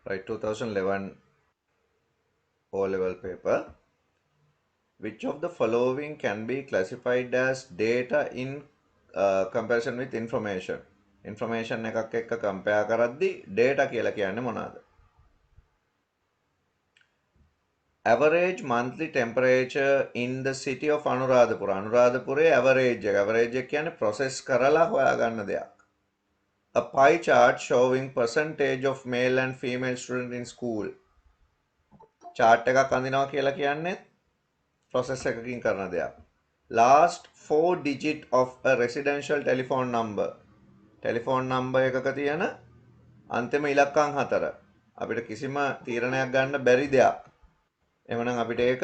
right? 2011 O-level paper. Which of the following can be classified as data in comparison with information? Information එකක් එක්ක compare කරද්දී data කියලා කියන්නේ මොනවාද? Average monthly temperature in the city of Anuradhapura. අනුරාධපුරේ average එක. Average එක කියන්නේ process කරලා හොයාගන්න දෙයක්. A pie chart showing percentage of male and female student in school. chart එකක් අඳිනවා කියලා කියන්නේ process එකකින් කරන දෙයක්. Last 4 digit of a residential telephone number. telephone number එකක තියෙන අන්තිම ඉලක්කම් 4. අපිට කිසිම තීරණයක් ගන්න බැරි දෙයක්. එහෙමනම් අපිට ඒක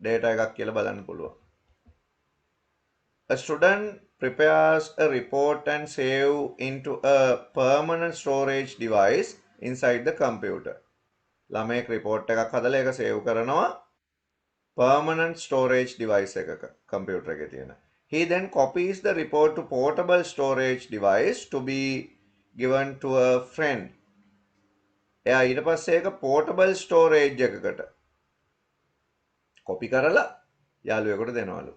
data එකක් කියලා බලන්න පුළුවන්. A student prepares a report and save into a permanent storage device inside the computer. ළමයෙක් report එකක් හදලා ඒක save කරනවා permanent storage device එකක computer එකේ තියෙන. He then copies the report to portable storage device to be given to a friend. එයා ඊට පස්සේ ඒක portable storage එකකට copy කරලා යාළුවෙකුට දෙනවලු.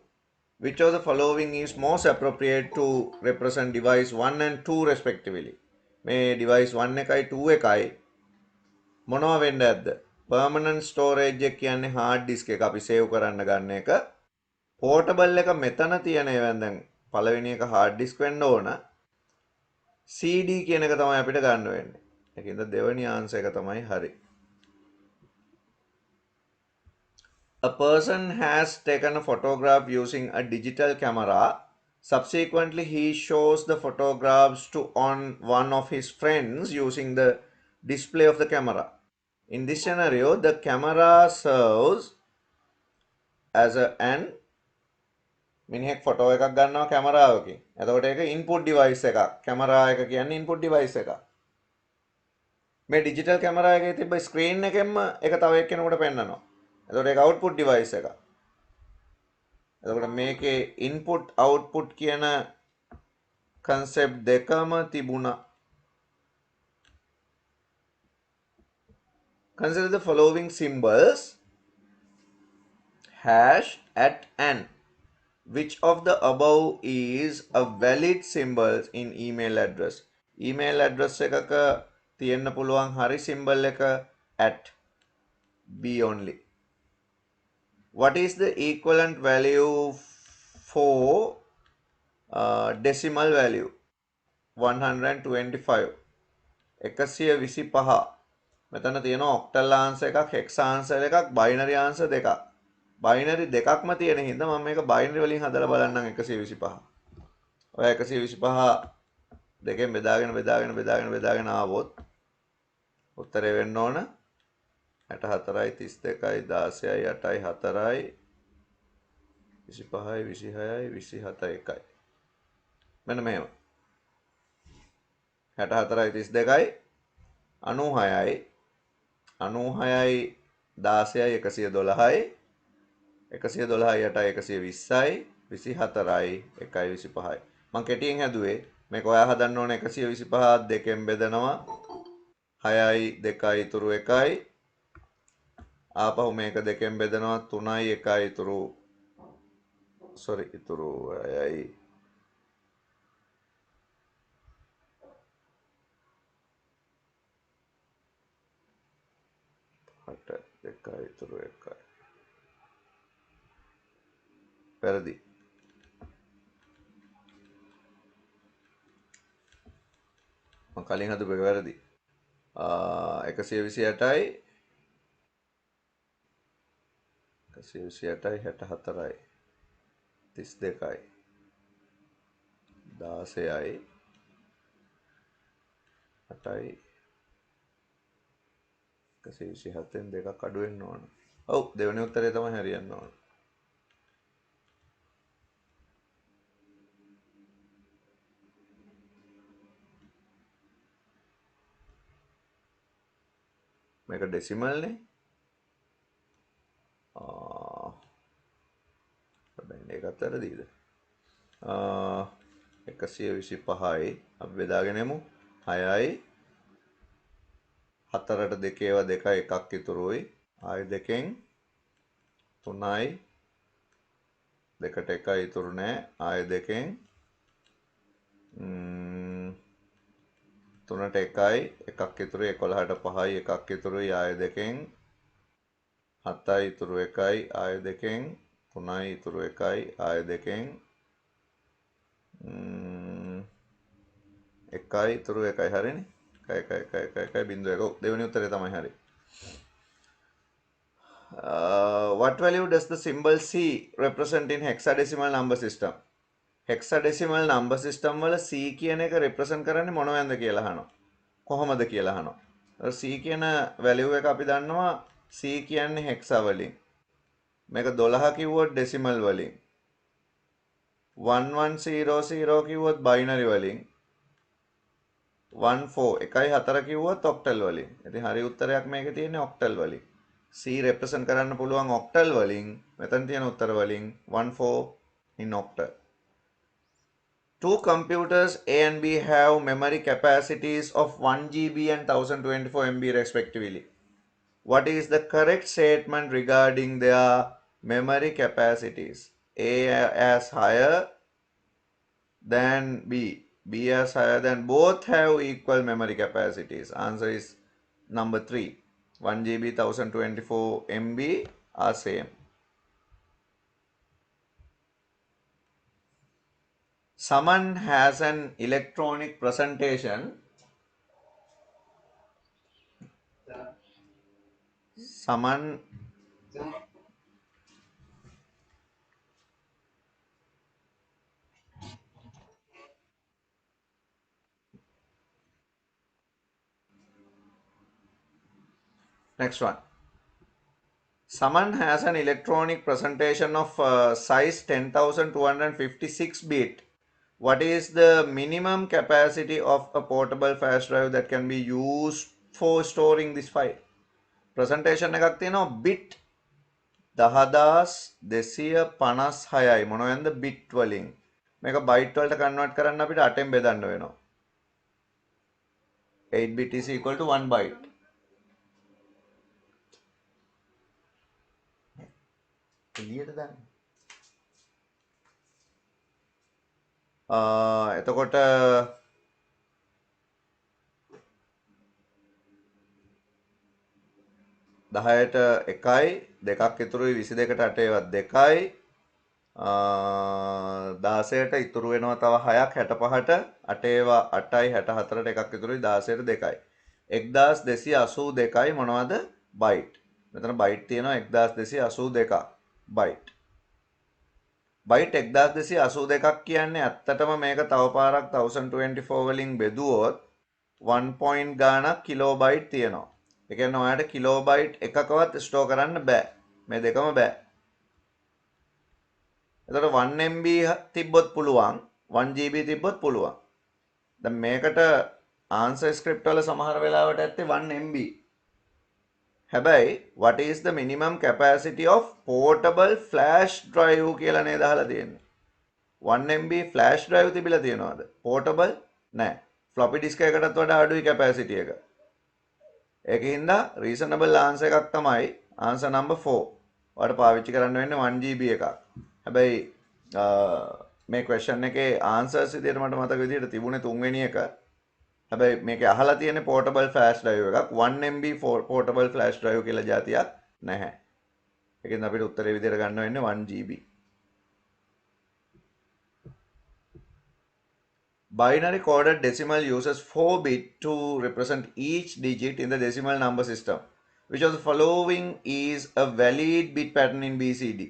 Which of the following is most appropriate to represent device 1 and 2 respectively? මේ device 1 එකයි 2 එකයි මොනවා වෙන්න ඇද්ද? permanent storage එක කියන්නේ hard disk එක අපි save කරන්න ගන්න එක. portable එක මෙතන තියෙන ඒවෙන් දැන් පළවෙනි එක hard disk වෙන්න ඕන. CD කියන එක තමයි අපිට ගන්න වෙන්නේ. ඒකින්ද දෙවෙනි answer එක තමයි හරි. A person has taken a photograph using a digital camera. Subsequently, he shows the photographs to one of his friends using the display of the camera. In this scenario, the camera serves as an මිනිහෙක් photo එකක් ගන්නවා කැමරාවකින්. එතකොට ඒක input device එකක්. Camera එක කියන්නේ input device එකක්. මේ digital camera එකේ තිබ්බ screen එකෙන්ම ඒක තව එක්කෙනෙකුට පෙන්නනවා. එතකොට ඒක output device එකක්. එතකොට මේකේ input output කියන concept දෙකම තිබුණා. Consider the following symbols: hash, at, and. Which of the above is a valid symbol in email address? email address එකක තියෙන්න පුළුවන් හරි symbol එක at, B only. What is the equivalent value for decimal value? 125. 125. මෙතන තියෙනවා octal answer එකක්, hex answer එකක්, binary answer දෙකක්. binary දෙකක්ම තියෙන හින්දා මම මේක binary වලින් හදලා බලන්නම් 125. ඔය 125 දෙකෙන් බෙදාගෙන ආවොත් උත්තරේ වෙන්න ඕන 64යි 32යි 16යි 8යි 4යි 25යි 26යි 27යි 1යි. මෙන්න මෙහෙම. 64යි 32යි 96යි 96යි 16යි 112යි 112යි 8යි 120යි 24යි 1යි 25යි. මම කෙටියෙන් හැදුවේ මේක ඔයා හදන්න ඕන 125 දෙකෙන් බෙදනවා 6යි 2යි ඉතුරු 1යි. ආපහු මේක දෙකෙන් බෙදනවා 3යි 1යි ඉතුරු ඉතුරු 6යි 8 2යි ඉතුරු 1යි. වැරදි. මම කලින් හදපු එක වැරදි. 128යි 128යි 64යි 32යි 16යි 8යි 127න් දෙකක් අඩු වෙන්න ඕන. ඔව් දෙවෙනි උත්තරේ තමයි හරියන්න ඕන. මේක ඩෙසිමල් නේ. ඒකත් වැරදිද? 125යි අපි බෙදාගෙන යමු 6යි 4ට 2 2යි එකක් ඉතුරුයි. ආයි 2න් 3යි 2ට 1යි ඉතුරු නැහැ. ආයි 2න් 3ට 1යි එකක් ඉතුරුයි. 11ට 5යි එකක් ඉතුරුයි. ආයි 2න් 7යි ඉතුරු 1යි. ආයි 2න් 3යි ඉතුරු 1යි. ආයි 2න් 1යි ඉතුරු 1යි. හරිනේ. 1 බිංදුව 1. දෙවෙනි උත්තරේ තමයි හරි. What value does the symbol C represent in hexadecimal number system? hexadecimal number system වල C කියන එක represent කරන්නේ මොනවද කියලා අහනවා. කොහොමද කියලා අහනවා. C කියන value එක අපි දන්නවා C කියන්නේ hexa වලින්. මේක 12 කිව්වොත් decimal වලින්. 1100 කිව්වොත් binary වලින්. 14 1 4 කිව්වොත් octal වලින්. ඉතින් හරි උත්තරයක් මේකේ තියෙන්නේ octal වලින්. C represent කරන්න පුළුවන් octal වලින්. මෙතන තියෙන උත්තර වලින් 14 in octal. Two computers A and B have memory capacities of 1 GB and 1024 MB respectively. What is the correct statement regarding their memory capacities? A as higher than B. B as higher than. Both have equal memory capacities. Answer is number 3. 1 GB 1024 MB are same. Someone has an electronic presentation. Someone Next one. Someone has an electronic presentation of size 10,256 bit. What is the minimum capacity of a portable flash drive that can be used for storing this file? Presentation එකක් තියෙනවා bit 10256යි මොනවද bit වලින්. මේක byte වලට convert කරන්න අපිට 8ෙන් බෙදන්න වෙනවා. 8 bit is equal to 1 byte. එළියට දාන්න. එතකොට 10ට 1යි 2ක් ඉතුරුයි 22ට 8 ඒවත් 2යි 16ට ඉතුරු වෙනවා තව 6ක් 65ට 8 ඒවා 8යි 64ට එකක් ඉතුරුයි 16ට 2යි 1282යි මොනවද බයිට් මෙතන බයිට් තියෙනවා 1282ක් බයිට් බයිට් 1282ක් කියන්නේ ඇත්තටම මේක තව පාරක් 1024 වලින් බෙදුවොත් 1 point ගාණක් කිලෝබයිට් තියෙනවා. ඒ කියන්නේ ඔයාලට කිලෝබයිට් එකකවත් ස්ටෝර් කරන්න බෑ. මේ දෙකම බෑ. එතකොට 1 MB තිබ්බොත් පුළුවන් 1 GB තිබ්බොත් පුළුවන්. දැන් මේකට ආන්සර් ස්ක්‍රිප්ට් වල සමහර වෙලාවට ඇත්තේ 1 MB. හැබැයි what is the minimum capacity of portable flash drive කියලා නේද අහලා තියෙන්නේ. 1 MB flash drive තිබිලා තියෙනවද? portable නෑ. floppy disk එකකටත් වඩා අඩුයි capacity එක. ඒකින්ද reasonable answer එකක් තමයි answer number 4. ඔයාලට පාවිච්චි කරන්න වෙන්නේ 1 GB එකක්. හැබැයි මේ question එකේ answers විදියට මට මතක විදියට තිබුණේ 3 වෙනි එක. හැබැයි මේකේ අහලා තියෙන්නේ portable flash drive එකක් 1 MB portable flash drive කියලා જાතියක් නැහැ. ඒකෙන් අපිට උත්තරේ විදියට ගන්න වෙන්නේ 1 GB. Binary coded decimal uses 4 bit to represent each digit in the decimal number system. Which of the following is a valid bit pattern in BCD?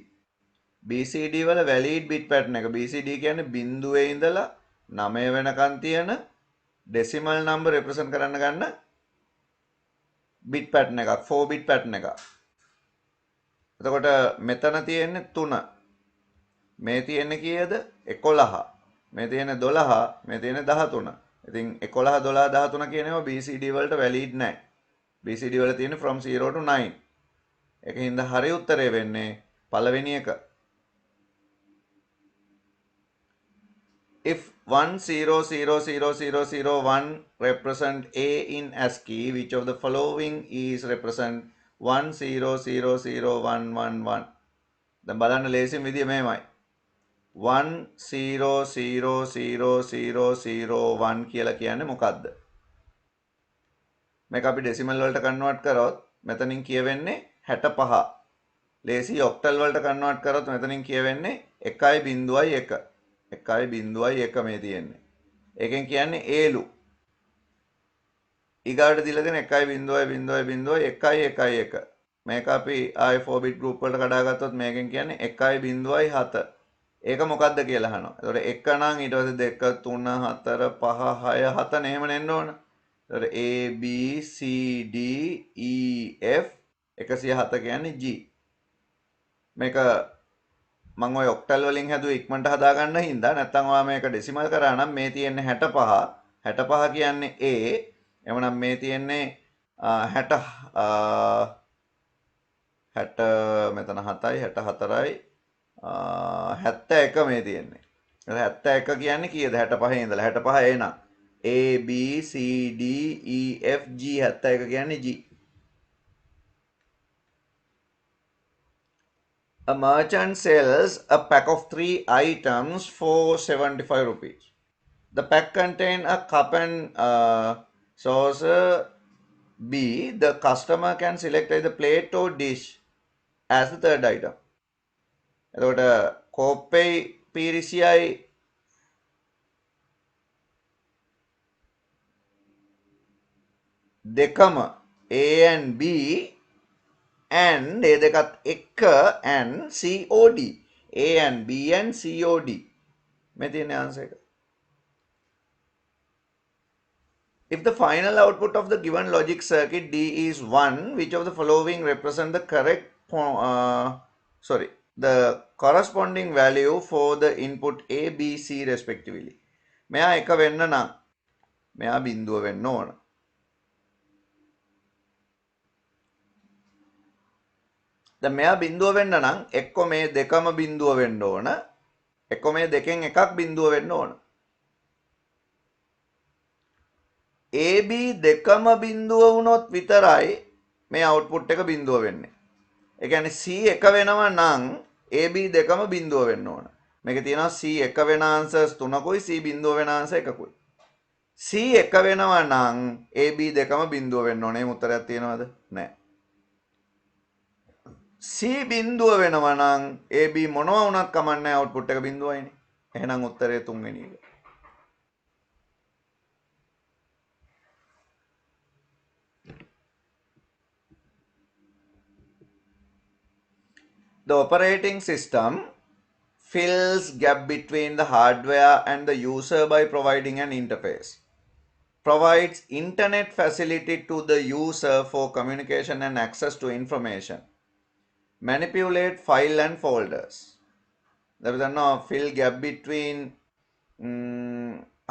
BCD වල valid bit pattern එක BCD කියන්නේ බිංදුවේ ඉඳලා 9 වෙනකන් තියෙන decimal number represent කරන්න ගන්න bit pattern එකක් 4 bit pattern එකක්. එතකොට මෙතන තියෙන්නේ 3. මේ තියෙන්නේ කීයද? 11. මේ තියෙන්නේ 12, මේ තියෙන්නේ 13. ඉතින් 11 12 13 කියන ඒවා BCD වලට valid නැහැ. BCD වල තියෙන්නේ from 0 to 9. ඒකින්ද හරි උත්තරේ වෙන්නේ පළවෙනි එක. If 10000001 represent A in ASCII, which of the following is represent 10000111? දැන් බලන්න ලේසිම විදිය මෙහෙමයි. 10000001 කියලා කියන්නේ මොකක්ද? මේක අපි ඩෙසිමල් වලට කන්වර්ට් කරොත් මෙතනින් කියවෙන්නේ 65. ලේසි ඔක්ටල් වලට කන්වර්ට් කරොත් මෙතනින් කියවෙන්නේ 1.1. 1.1 මේ තියෙන්නේ. ඒකෙන් කියන්නේ ඒලු. ඊගාට දීලා දෙන 1.0.0.111. මේක අපි ආයි 4 bit group වලට කඩාගත්තොත් මේකෙන් කියන්නේ 1.7. ඒක මොකද්ද කියලා අහනවා. ඒතකොට 1 නම් ඊට පස්සේ 2 3 4 5 6 7 නෙහෙම නෙන්න ඕන. ඒතකොට A B C D E F 107 කියන්නේ G. මේක මම ඔය ඔක්ටල් වලින් හැදුවේ ඉක්මනට හදාගන්න හින්දා නැත්නම් ඔයා මේක ඩෙසිමල් කරා නම් මේ තියෙන්නේ 65. 65 කියන්නේ A. එවනම් මේ තියෙන්නේ 60 මෙතන 7යි 64යි 71 මේ තියෙන්නේ. 71 කියන්නේ කීයද? 65 ඉඳලා 65 එනං A B C D E F G 71 කියන්නේ G. A merchant sells a pack of 3 items for 75 rupees. The pack contains a cup and saucer. B. The customer can select either plate or dish as the third item. එතකොට කෝප්පෙයි පීරිසියයි දෙකම A and B and ඒ දෙකත් එක and COD. A and B and COD. මේ තියෙන answer එක. If the final output of the given logic circuit D is 1, which of the following represent the the corresponding value for the input A, B, C respectively? මෙයා එක වෙන්න නම් මෙයා බිඳුව වෙන්න ඕන. දැන් මෙයා බිඳුව වෙන්න නම් එක්ක මේ දෙකම බිඳුව වෙන්න ඕන. එක්ක මේ දෙකෙන් එකක් බිඳුව වෙන්න ඕන. AB දෙකම බිඳුව වුණොත් විතරයි මේ අවුට්පුට් එක බිඳුව වෙන්නේ. ඒ කියන්නේ C එක වෙනවා නම් AB දෙකම බිඳුව වෙන්න ඕන. මේකේ තියෙනවා C එක වෙන ආන්සර්ස් තුනකුයි C බිඳුව වෙන ආන්සර් එකකුයි. C එක වෙනවා නම් AB දෙකම බිඳුව වෙන්න ඕනේ. මේ උත්තරයක් තියෙනවද? නැහැ. C බිඳුව වෙනවා නම් AB මොනවා වුණත් කමන්නේ අවුට්පුට් එක බිඳුවයිනේ. එහෙනම් උත්තරය තුන්වෙනි එක. The operating system fills gap between the hardware and the user by providing an interface. Provides internet facility to the user for communication and access to information. Manipulate file and folders. There is no fill gap between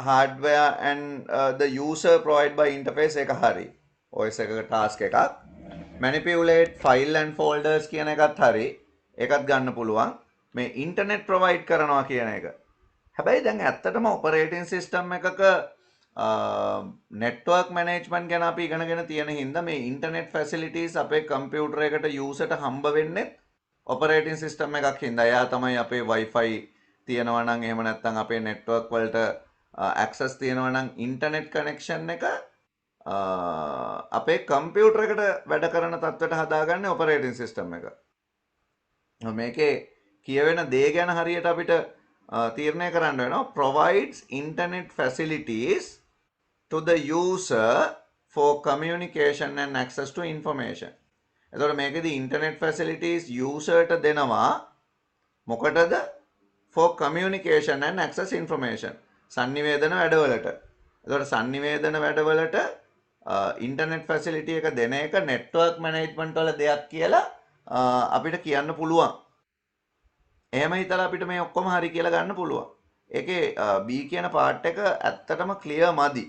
hardware and the user provided by interface එක හරි. OS එකක task එකක්. Manipulate file and folders කියන එකත් හරි. ඒකත් ගන්න පුළුවන්. මේ ඉන්ටර්නෙට් ප්‍රොවයිඩ් කරනවා කියන එක. හැබැයි දැන් ඇත්තටම ඔපරේටින් සිස්ටම් එකක නෙට්වර්ක් මැනේජ්මන්ට් ගැන අපි ඉගෙනගෙන තියෙන හින්දා මේ ඉන්ටර්නෙට් ෆැසිලිටිස් අපේ කම්පියුටර් එකට යූසර්ට හම්බ වෙන්නේ ඔපරේටින් සිස්ටම් එකක් හින්දා. එයා තමයි අපේ Wi-Fi තියෙනවා නම් එහෙම නැත්නම් අපේ නෙට්වර්ක් වලට ඇක්සස් තියෙනවා නම් ඉන්ටර්නෙට් කනෙක්ෂන් එක අපේ කම්පියුටර් එකට වැඩ කරන තත්ත්වයට හදාගන්නේ ඔපරේටින් සිස්ටම් එක. මේකේ කියවෙන දේ ගැන හරියට අපිට තීරණය කරන්න වෙනවා. Provides internet facilities to the user for communication and access to information. එතකොට මේකෙදි internet facilities userට දෙනවා මොකටද? For communication and access information. sannivedana වැඩවලට. එතකොට sannivedana වැඩවලට internet facility එක දෙන එක network management වල දෙයක් කියලා අපිට කියන්න පුළුවන්. එහෙම හිතලා අපිට මේ ඔක්කොම හරි කියලා ගන්න පුළුවන්. ඒකේ B කියන පාර්ට් එක ඇත්තටම ක්ලියර් මදි.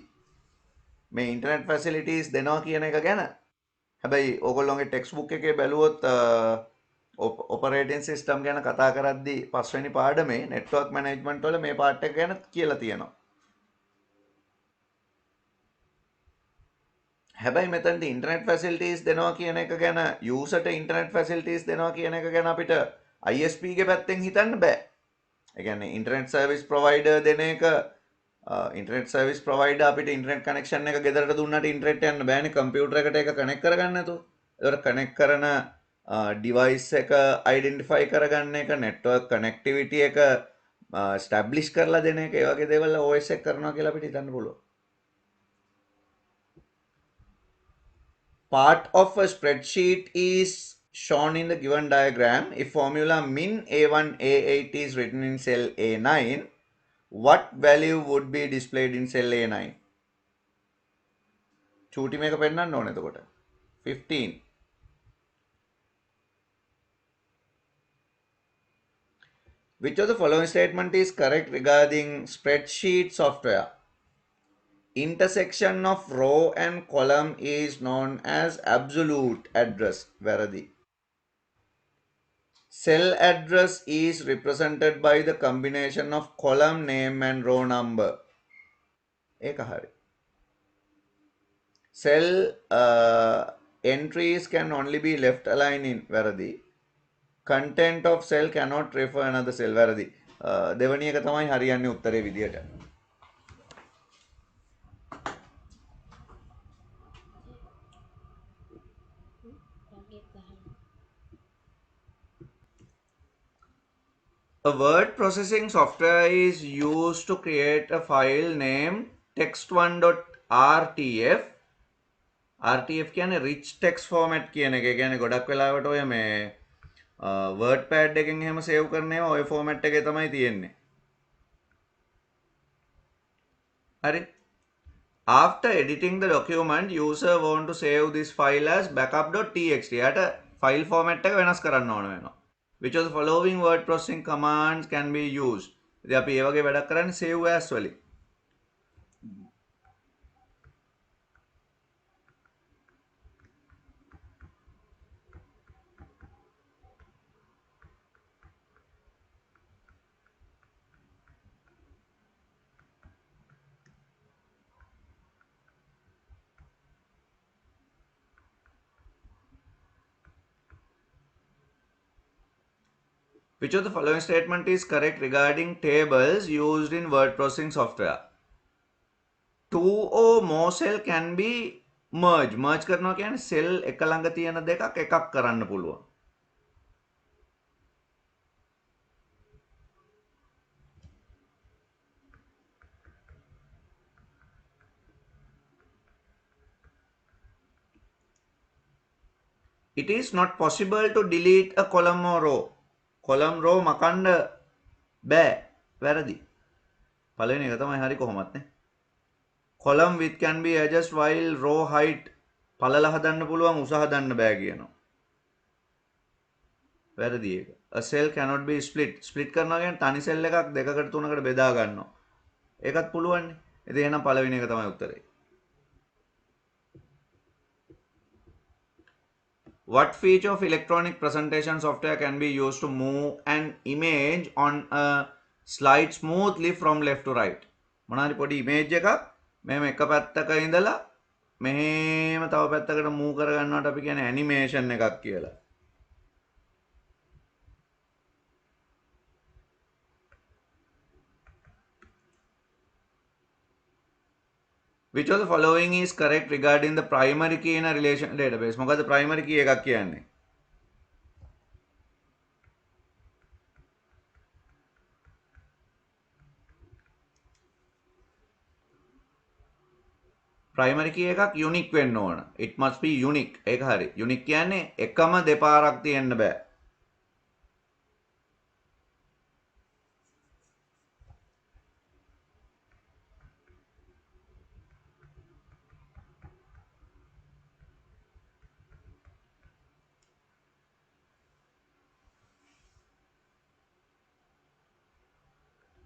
මේ ඉන්ටර්නෙට් ෆැසිලිටිස් දෙනවා කියන එක ගැන. හැබැයි ඕගොල්ලෝගේ ටෙක්ස්ට් බුක් එකේ බැලුවොත් ඔපරේටින් සිස්ටම් ගැන කතා කරද්දී පස්වෙනි පාඩමේ නෙට්වර්ක් මැනේජ්මන්ට් වල මේ පාර්ට් එක ගැන කියලා තියෙනවා. හැබැයි මෙතනදී ඉන්ටර්නෙට් ෆැසිලිටීස් දෙනවා කියන එක ගැන යූසර්ට ඉන්ටර්නෙට් ෆැසිලිටීස් දෙනවා කියන එක ගැන අපිට ISP ගේ පැත්තෙන් හිතන්න බෑ. ඒ කියන්නේ ඉන්ටර්නෙට් සර්විස් ප්‍රොවයිඩර් දෙන එක ඉන්ටර්නෙට් සර්විස් ප්‍රොවයිඩර් අපිට ඉන්ටර්නෙට් කනෙක්ෂන් එක ගෙදරට දුන්නාට ඉන්ටර්නෙට් යන්න බෑනේ කම්පියුටර් එකට ඒක කනෙක්ට් කරගන්න නැතුව. ඒකට කනෙක්ට් කරන ඩිවයිස් එක අයිඩෙන්ටිෆයි කරගන්න එක නෙට්වර්ක් කනෙක්ටිවිටි එක ස්ටැබ්ලිෂ් කරලා දෙන එක ඒ වගේ දේවල් OS එක කරනවා කියලා අපිට හිතන්න පුළුවන්. Part of a spreadsheet is shown in the given diagram. If formula min A1 A8 is written in cell A9, what value would be displayed in cell A9? චූටි මේක පෙන්නන්න ඕනේ එතකොට. 15. Which of the following statement is correct regarding spreadsheet software? Intersection of row and column is known as absolute address. Varadi. Cell address is represented by the combination of column name and row number. ඒක හරි. Cell entries can only be left aligned in වැරදි. Content of cell cannot refer another cell. වැරදි. දෙවැනි එක තමයි හරියන්නේ උත්තරේ විදියට. A word processing software is used to create a file named text1.rtf. RTF කියන්නේ rich text format කියන එක. ඒ කියන්නේ ගොඩක් වෙලාවට ඔය මේ word pad එකෙන් එහෙම save කරන ඒවා ඔය format එකේ තමයි තියෙන්නේ. හරි. After editing the document, user want to save this file as backup.txt. යට file format එක වෙනස් කරන්න ඕන වෙනවා. Which of the following word processing commands can be used? ඉතින් අපි ඒ වගේ වැඩක් කරන්නේ save as වලින්. Which of the following statement is correct regarding tables used in word processing software? Two or more cell can be merged. Merge කරනවා කියන්නේ cell එක ළඟ තියෙන දෙකක් එකක් කරන්න පුළුවන්. It is not possible to delete a column or row. Column row මකන්න බෑ. වැරදි. පළවෙනි එක තමයි හරි කොහොමත් නේ. Column width can be adjusted while row height පළල හදන්න පුළුවන් උස හදන්න බෑ කියනවා. වැරදි ඒක. A cell cannot be split. Split කරනවා කියන්නේ තනි cell එකක් දෙකකට තුනකට බෙදා ගන්නවා. ඒකත් පුළුවන් නේ. ඉතින් එහෙනම් පළවෙනි එක තමයි උත්තරේ. What feature of electronic presentation software can be used to move an image on a slide smoothly from left to right? මොනවාරි පොඩි image එකක් මෙහෙම එක පැත්තක ඉඳලා මෙහෙම තව පැත්තකට move කරගන්නවට අපි කියන්නේ animation එකක් කියලා. Which of the following is correct regarding the primary key in a relation database? මොකද primary key එකක් කියන්නේ? primary key එකක් unique වෙන්න ඕන. It must be unique. ඒක හරි. Unique කියන්නේ එකම දෙපාරක් තියෙන්න බෑ.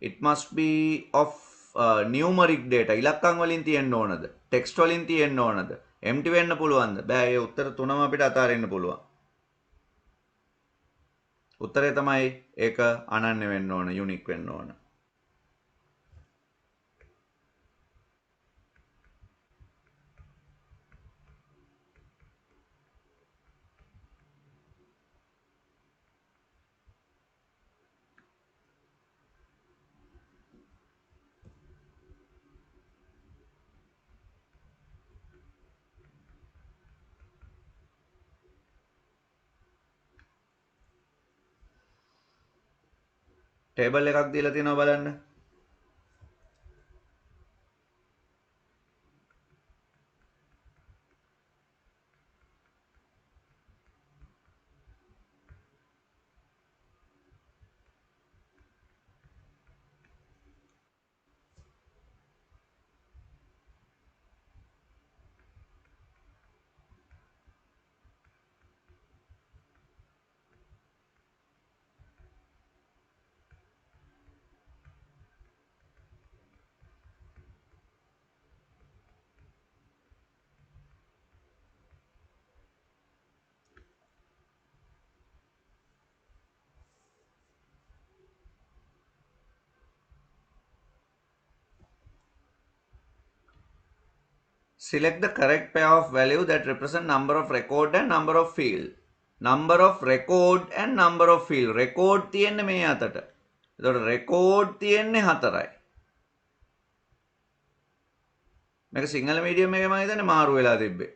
It must be of numeric data. ඉලක්කම් වලින් තියෙන්න ඕනද? text වලින් තියෙන්න ඕනද? empty වෙන්න පුළුවන්ද? බෑ ඒ උත්තර තුනම අපිට අතාරින්න පුළුවන්. උත්තරේ තමයි ඒක අනන්‍ය වෙන්න ඕන, යුනික් වෙන්න ඕන. ටේබල් එකක් දීලා තියෙනවා බලන්න. Select the correct pair of value that represent number of record and number of field. Number of record and number of field. Record තියෙන්නේ මේ අතට. එතකොට record තියෙන්නේ 4යි. මේක සිංහල මීඩියම් එකේ මම හිතන්නේ මාරු වෙලා තිබ්බේ.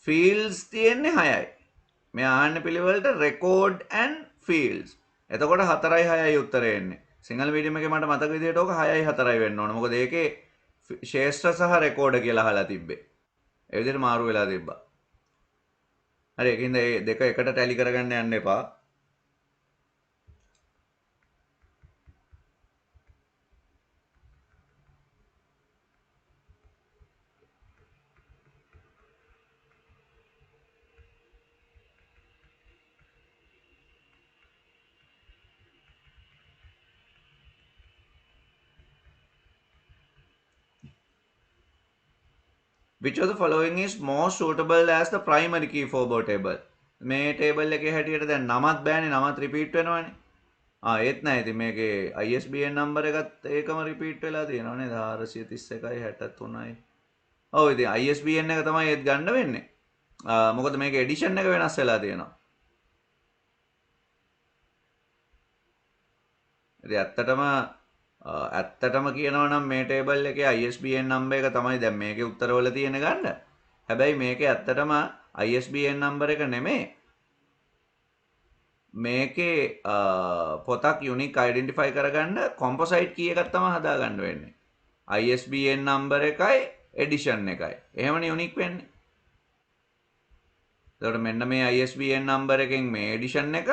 fields තියෙන්නේ 6යි. මේ ආන්න පිළිවෙලට record and fields. එතකොට 4යි 6යි උත්තරේ එන්නේ. සිංහල මීඩියම් එකේ මට මතක විදිහට ඕක 6යි 4යි වෙන්න ඕන. මොකද ඒකේ ශේෂ්ත්‍ර සහ රෙකෝඩ කියලා අහලා තිබ්බේ. ඒ විදිහට මාරු වෙලා තිබ්බා. හරි ඒකින්ද මේ දෙක එකට ටැලි කරගන්න යන්න එපා. Which of the following is more suitable as the primary key for both table? මේ table එකේ හැටියට දැන් නමත් බෑනේ නමත් repeat වෙනවනේ. ඒත් නෑ ඉතින් මේකේ ISBN number එකත් ඒකම repeat වෙලා තියෙනවා නේද 431යි 63යි. ඔව් ඉතින් ISBN එක තමයි ඒත් ගන්න වෙන්නේ. මොකද මේකේ edition එක වෙනස් වෙලා තියෙනවා. ඉතින් ඇත්තටම කියනවා නම් මේ ටේබල් එකේ ISBN number එක තමයි දැන් මේකේ උත්තරවල තියෙන ගන්න. හැබැයි මේකේ ඇත්තටම ISBN number එක නෙමෙයි. මේකේ පොතක් unique identify කරගන්න composite key එකක් තමයි හදාගන්න වෙන්නේ. ISBN number එකයි edition එකයි. එහෙමනේ unique වෙන්නේ. එතකොට මෙන්න මේ ISBN number එකෙන් මේ edition එක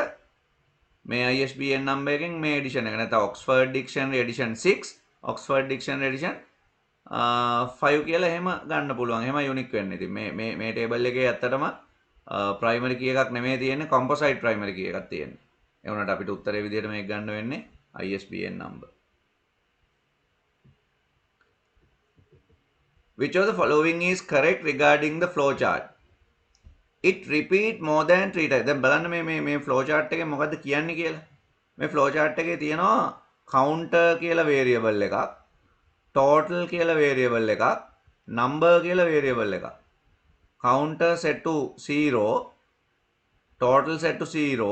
මේ ISBN number එකෙන් මේ edition එක නැත්නම් Oxford Dictionary edition 6 Oxford Dictionary edition 5 කියලා එහෙම ගන්න පුළුවන්. එහෙම unique වෙන්නේ. ඉතින් මේ table එකේ ඇත්තටම primary key එකක් නෙමෙයි තියෙන්නේ composite primary key එකක් තියෙන්නේ. ඒ වුණාට අපිට උත්තරේ විදිහට මේක ගන්න වෙන්නේ ISBN number. Which of the following is correct regarding the flow chart? It repeat more than 3 times. දැන් බලන්න මේ flow chart එකේ මොකද්ද කියන්නේ කියලා. මේ flow chart එකේ තියෙනවා counter කියලා variable එකක්, total කියලා variable එකක්, number කියලා variable එකක්. Counter set to 0, total set to 0,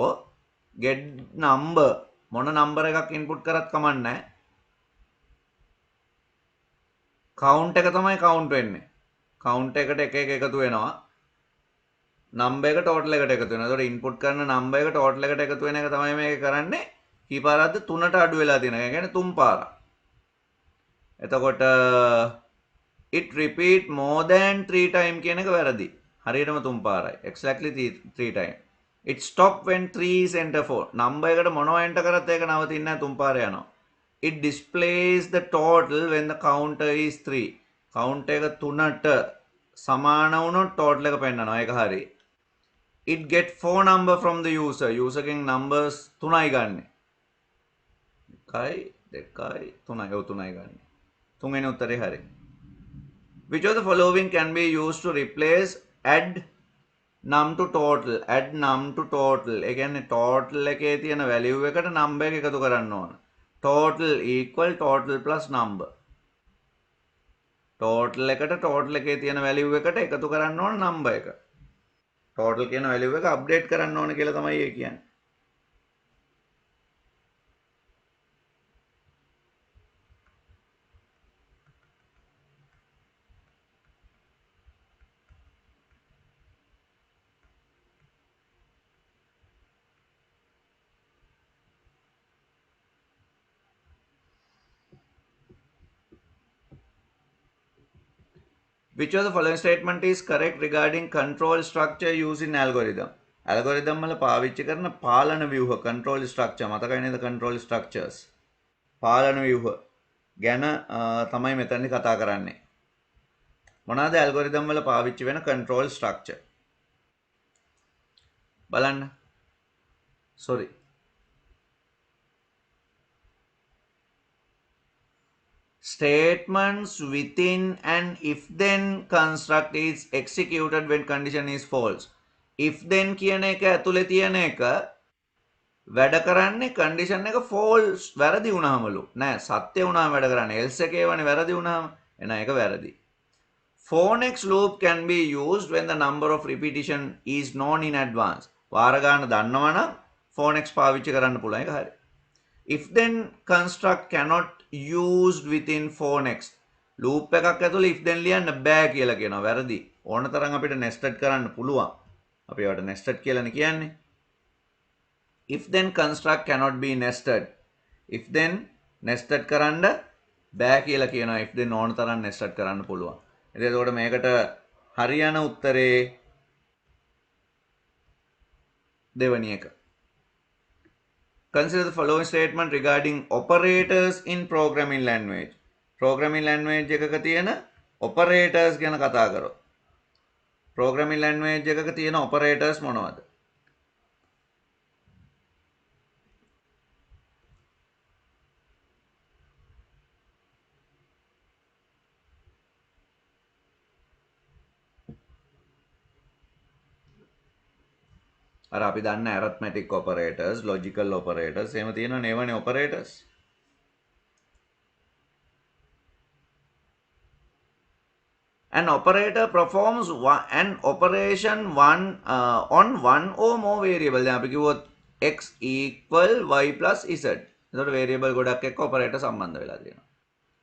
get number මොන number එකක් input කරත් කමක් නැහැ. count එක තමයි count වෙන්නේ. count එකට එක එක එකතු වෙනවා. number එක total එකට එකතු වෙනවා. ඒතකොට input කරන number එක total එකට එකතු වෙන එක තමයි මේක කරන්නේ. කීපාරක්ද 3ට අඩු වෙලා තියෙනවා. ඒ කියන්නේ 3 පාරක්. එතකොට it repeat more than 3 time කියන එක වැරදි. හරියටම 3 පාරයි. exactly 3 time. it stop when 3 is enter 4. number එකට මොනවා enter කරත් ඒක නවතින්නේ නැහැ 3 පාර යනවා. it displays the total when the counter is 3. count එක 3ට සමාන වුණොත් total එක පෙන්නනවා. ඒක හරියි. it get 4 number from the user. user කෙන් numbers 3යි ගන්නෙ. 1 2 3 ඔව් 3යි ගන්නෙ. තුන්වෙනි උත්තරේ හරි. Which of the following can be used to replace add num to total add num to total ඒ කියන්නේ total එකේ තියෙන value එකට number එක එකතු කරන්න ඕන total equal total plus number total එකට total එකේ තියෙන value එකට එකතු කරන්න ඕන number එක total කියන value එක update කරන්න ඕන කියලා තමයි ඒ කියන්නේ Which of the following statement is correct regarding control structure used in algorithm? Algorithm වල පාවිච්චි කරන පාලන ව්‍යුහ control structure මතකයි නේද control structures පාලන ව්‍යුහ ගැන තමයි මෙතනදි කතා කරන්නේ. මොනවාද algorithm වල පාවිච්චි වෙන control structure? බලන්න. sorry. Statements within an if-then construct is executed when condition is false. if-then කියන එක ඇතුලේ තියෙන එක වැඩ කරන්නේ condition එක false වැරදි වුණාමලු. නෑ සත්‍ය වුණාම වැඩ කරන්නේ. else එකේ වනේ වැරදි වුණාම එන එක වැරදි. For next loop can be used when the number of repetition is known in advance. වාර ගන්න දන්නවනම් for next පාවිච්චි කරන්න පුළුවන් ඒක හරි. If then construct cannot used within for next loop එකක් ඇතුළේ if then ලියන්න බෑ කියලා කියනවා වැරදි ඕන තරම් අපිට nested කරන්න පුළුවන් අපි ඒවට nested කියලානේ කියන්නේ if then construct cannot be nested if then nested කරන්න බෑ කියලා කියනවා if then ඕන තරම් nested කරන්න පුළුවන් ඉතින් එතකොට මේකට හරියන උත්තරේ දෙවෙනි එක Consider the following statement regarding operators in programming language. Programming language එකක තියෙන operators ගැන කතා කරමු. Programming language එකක තියෙන operators මොනවද? අර අපි දන්න arithmetic operators, logical operators එහෙම තියෙනවනේ ඒවනේ operators. An operator performs an operation on one or more variable. දැන් අපි කිව්වොත් x equal y plus z. එතකොට variable ගොඩක් එක්ක operator සම්බන්ධ වෙලා තියෙනවා.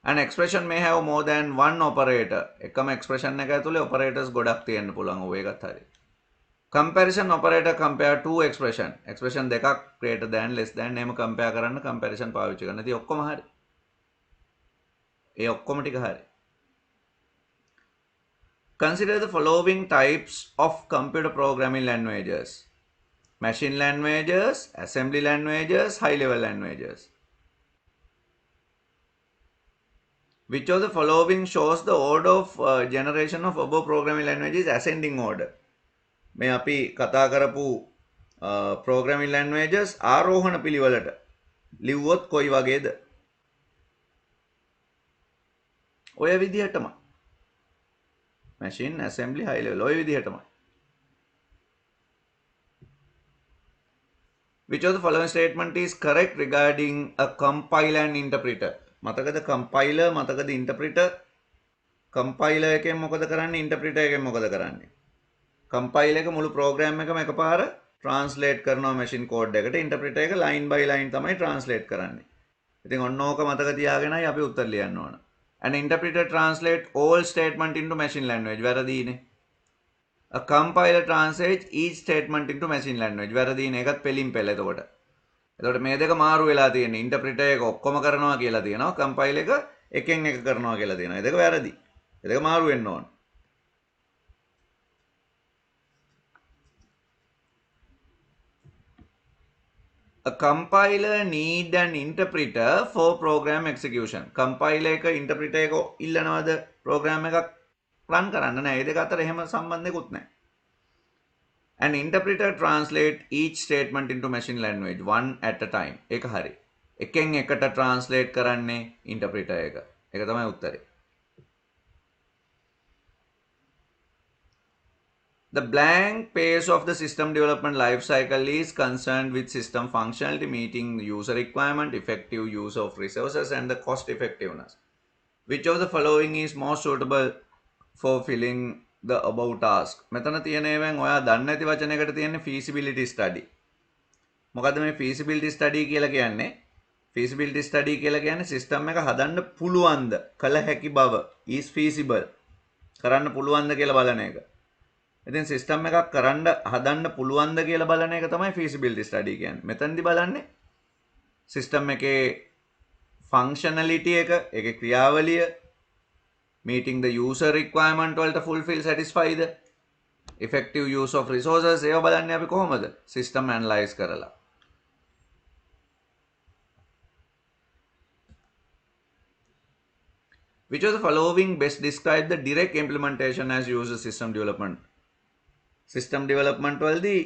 An expression may have more than one operator. එකම expression එක ඇතුලේ operators ගොඩක් තියෙන්න පුළුවන්. ඔය එකත් හරි. Comparison operator compare two expression. Expression දෙකක් greater than less than එහෙම compare කරන්න comparison පාවිච්චි කරනවා. ඉතින් ඔක්කොම හරි. ඒ ඔක්කොම ටික හරි. Consider the following types of computer programming languages. Machine languages, assembly languages, high-level languages. Which of the following shows the order of generation of above programming languages ascending order? මේ අපි කතා කරපු programming languages ආරෝහණ පිළිවෙලට ලිව්වොත් කොයි වගේද? ඔය විදිහටම. Machine, assembly, high level. ඔය විදිහටම. Which of the following statement is correct regarding a compiler and interpreter? මතකද compiler මතකද interpreter? compiler එකෙන් මොකද කරන්නේ? interpreter එකෙන් මොකද කරන්නේ? compiler එක මුළු program එකම එකපාර translate කරනවා machine code එකට. interpreter එක line by line තමයි translate කරන්නේ. ඉතින් ඔන්න ඕක මතක තියාගෙනයි අපි උත්තර ලියන්න ඕන. An interpreter translate all statement into machine language. වැරදීනේ. A compiler translates each statement into machine language. වැරදීනේ. ඒකත් පෙලින් පෙළ එතකොට. එතකොට මේ දෙක මාරු වෙලා තියෙන්නේ. interpreter එක ඔක්කොම කරනවා කියලා තියෙනවා. compiler එක එකෙන් එක කරනවා කියලා තියෙනවා. ඒ දෙක වැරදි. ඒ දෙක මාරු වෙන්න ඕන. A compiler need an interpreter for program execution. Compiler එක interpreter එක ඉල්ලනවද program එකක් run කරන්න? නෑ. ඒ දෙක අතර එහෙම සම්බන්ධයක්වත් නෑ. An interpreter translate each statement into machine language one at a time. ඒක හරි. එකෙන් එකට translate කරන්නේ interpreter එක. ඒක තමයි උත්තරේ. The blank page of the system development life cycle is concerned with system functionality, meeting user requirement, effective use of resources, and the cost effectiveness. Which of the following is most suitable for filling the above task? මෙතන තියෙන ඒවායින් ඔයා දන්නේ නැති වචනයකට තියෙන්නේ feasibility study. මොකද මේ feasibility study කියලා කියන්නේ? feasibility study කියලා කියන්නේ system එක හදන්න පුළුවන්ද? කළ හැකි බව is feasible. කරන්න පුළුවන්ද කියලා බලන එක. ඉතින් system එකක් කරන්න හදන්න පුළුවන්ද කියලා බලන එක තමයි feasibility study කියන්නේ. මෙතනදි බලන්නේ system එකේ functionality එක, ඒකේ ක්‍රියාවලිය, meeting the user requirement වලට fulfill satisfy the effective use of resources ඒව බලන්නේ අපි කොහොමද? system analyze කරලා. Which of the following best describe the direct implementation as user system development? System development වලදී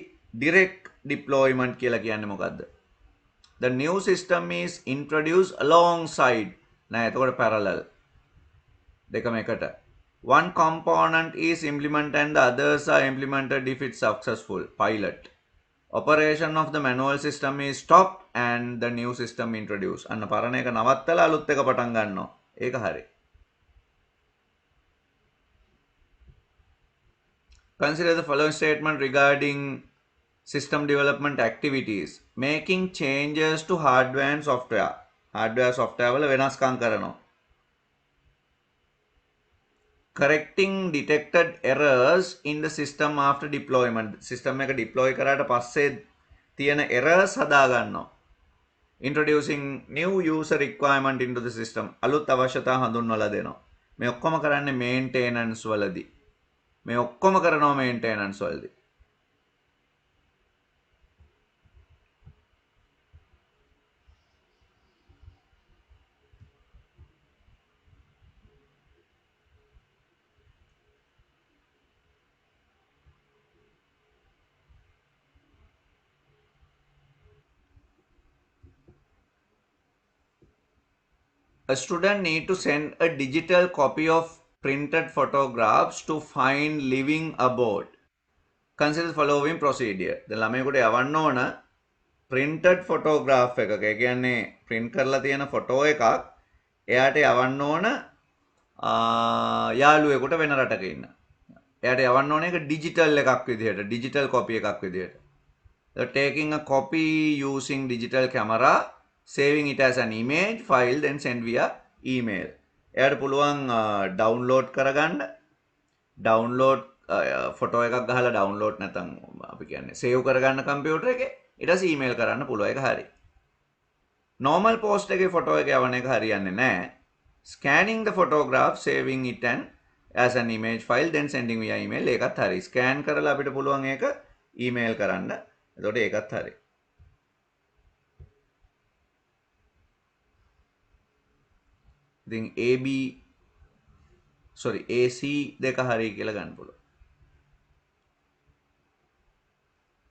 direct deployment කියලා කියන්නේ මොකද්ද? The new system is introduced alongside. නෑ එතකොට parallel. දෙකම එකට. One component is implemented and the others are implemented if it's successful. Pilot. Operation of the manual system is stopped and the new system introduced. අන්න පරණ එක නවත්තලා අලුත් එක පටන් ගන්නවා. ඒක හරි. Consider the following statement regarding system development activities. Making changes to hardware and software. Hardware software වල වෙනස්කම් කරනවා. Correcting detected errors in the system after deployment. System එක deploy කරාට පස්සේ තියෙන errors හදා ගන්නවා. Introducing new user requirement into the system. අලුත් අවශ්‍යතා හඳුන්වලා දෙනවා. මේ ඔක්කොම කරන්නේ maintenance වලදී. මේ ඔක්කොම කරනවා maintenance වලදී. A student need to send a digital copy of printed photographs to find living aboard. Consider the following procedure. දැන් ළමයෙකුට යවන්න ඕන printed photograph එකක. ඒ කියන්නේ print කරලා තියෙන photo එකක් එයාට යවන්න ඕන යාළුවෙකුට වෙන රටක ඉන්න. එයාට යවන්න ඕන එක digital එකක් විදිහට, digital copy එකක් විදිහට. So taking a copy using digital camera, saving it as an image file, then send via email. එයාට පුළුවන් download කරගන්න. download ෆොටෝ එකක් ගහලා download නැත්නම් අපි කියන්නේ save කරගන්න computer එකේ ඊට පස්සේ email කරන්න පුළුවන්. ඒක හරි. normal post එකේ ෆොටෝ එක යවන එක හරියන්නේ නැහැ. scanning the photograph, saving it as an image file, then sending via email ඒකත් හරි. scan කරලා අපිට පුළුවන් ඒක email කරන්න. එතකොට ඒකත් හරි. ඉතින් AC දෙක හරි කියලා ගන්න පුළුවන්.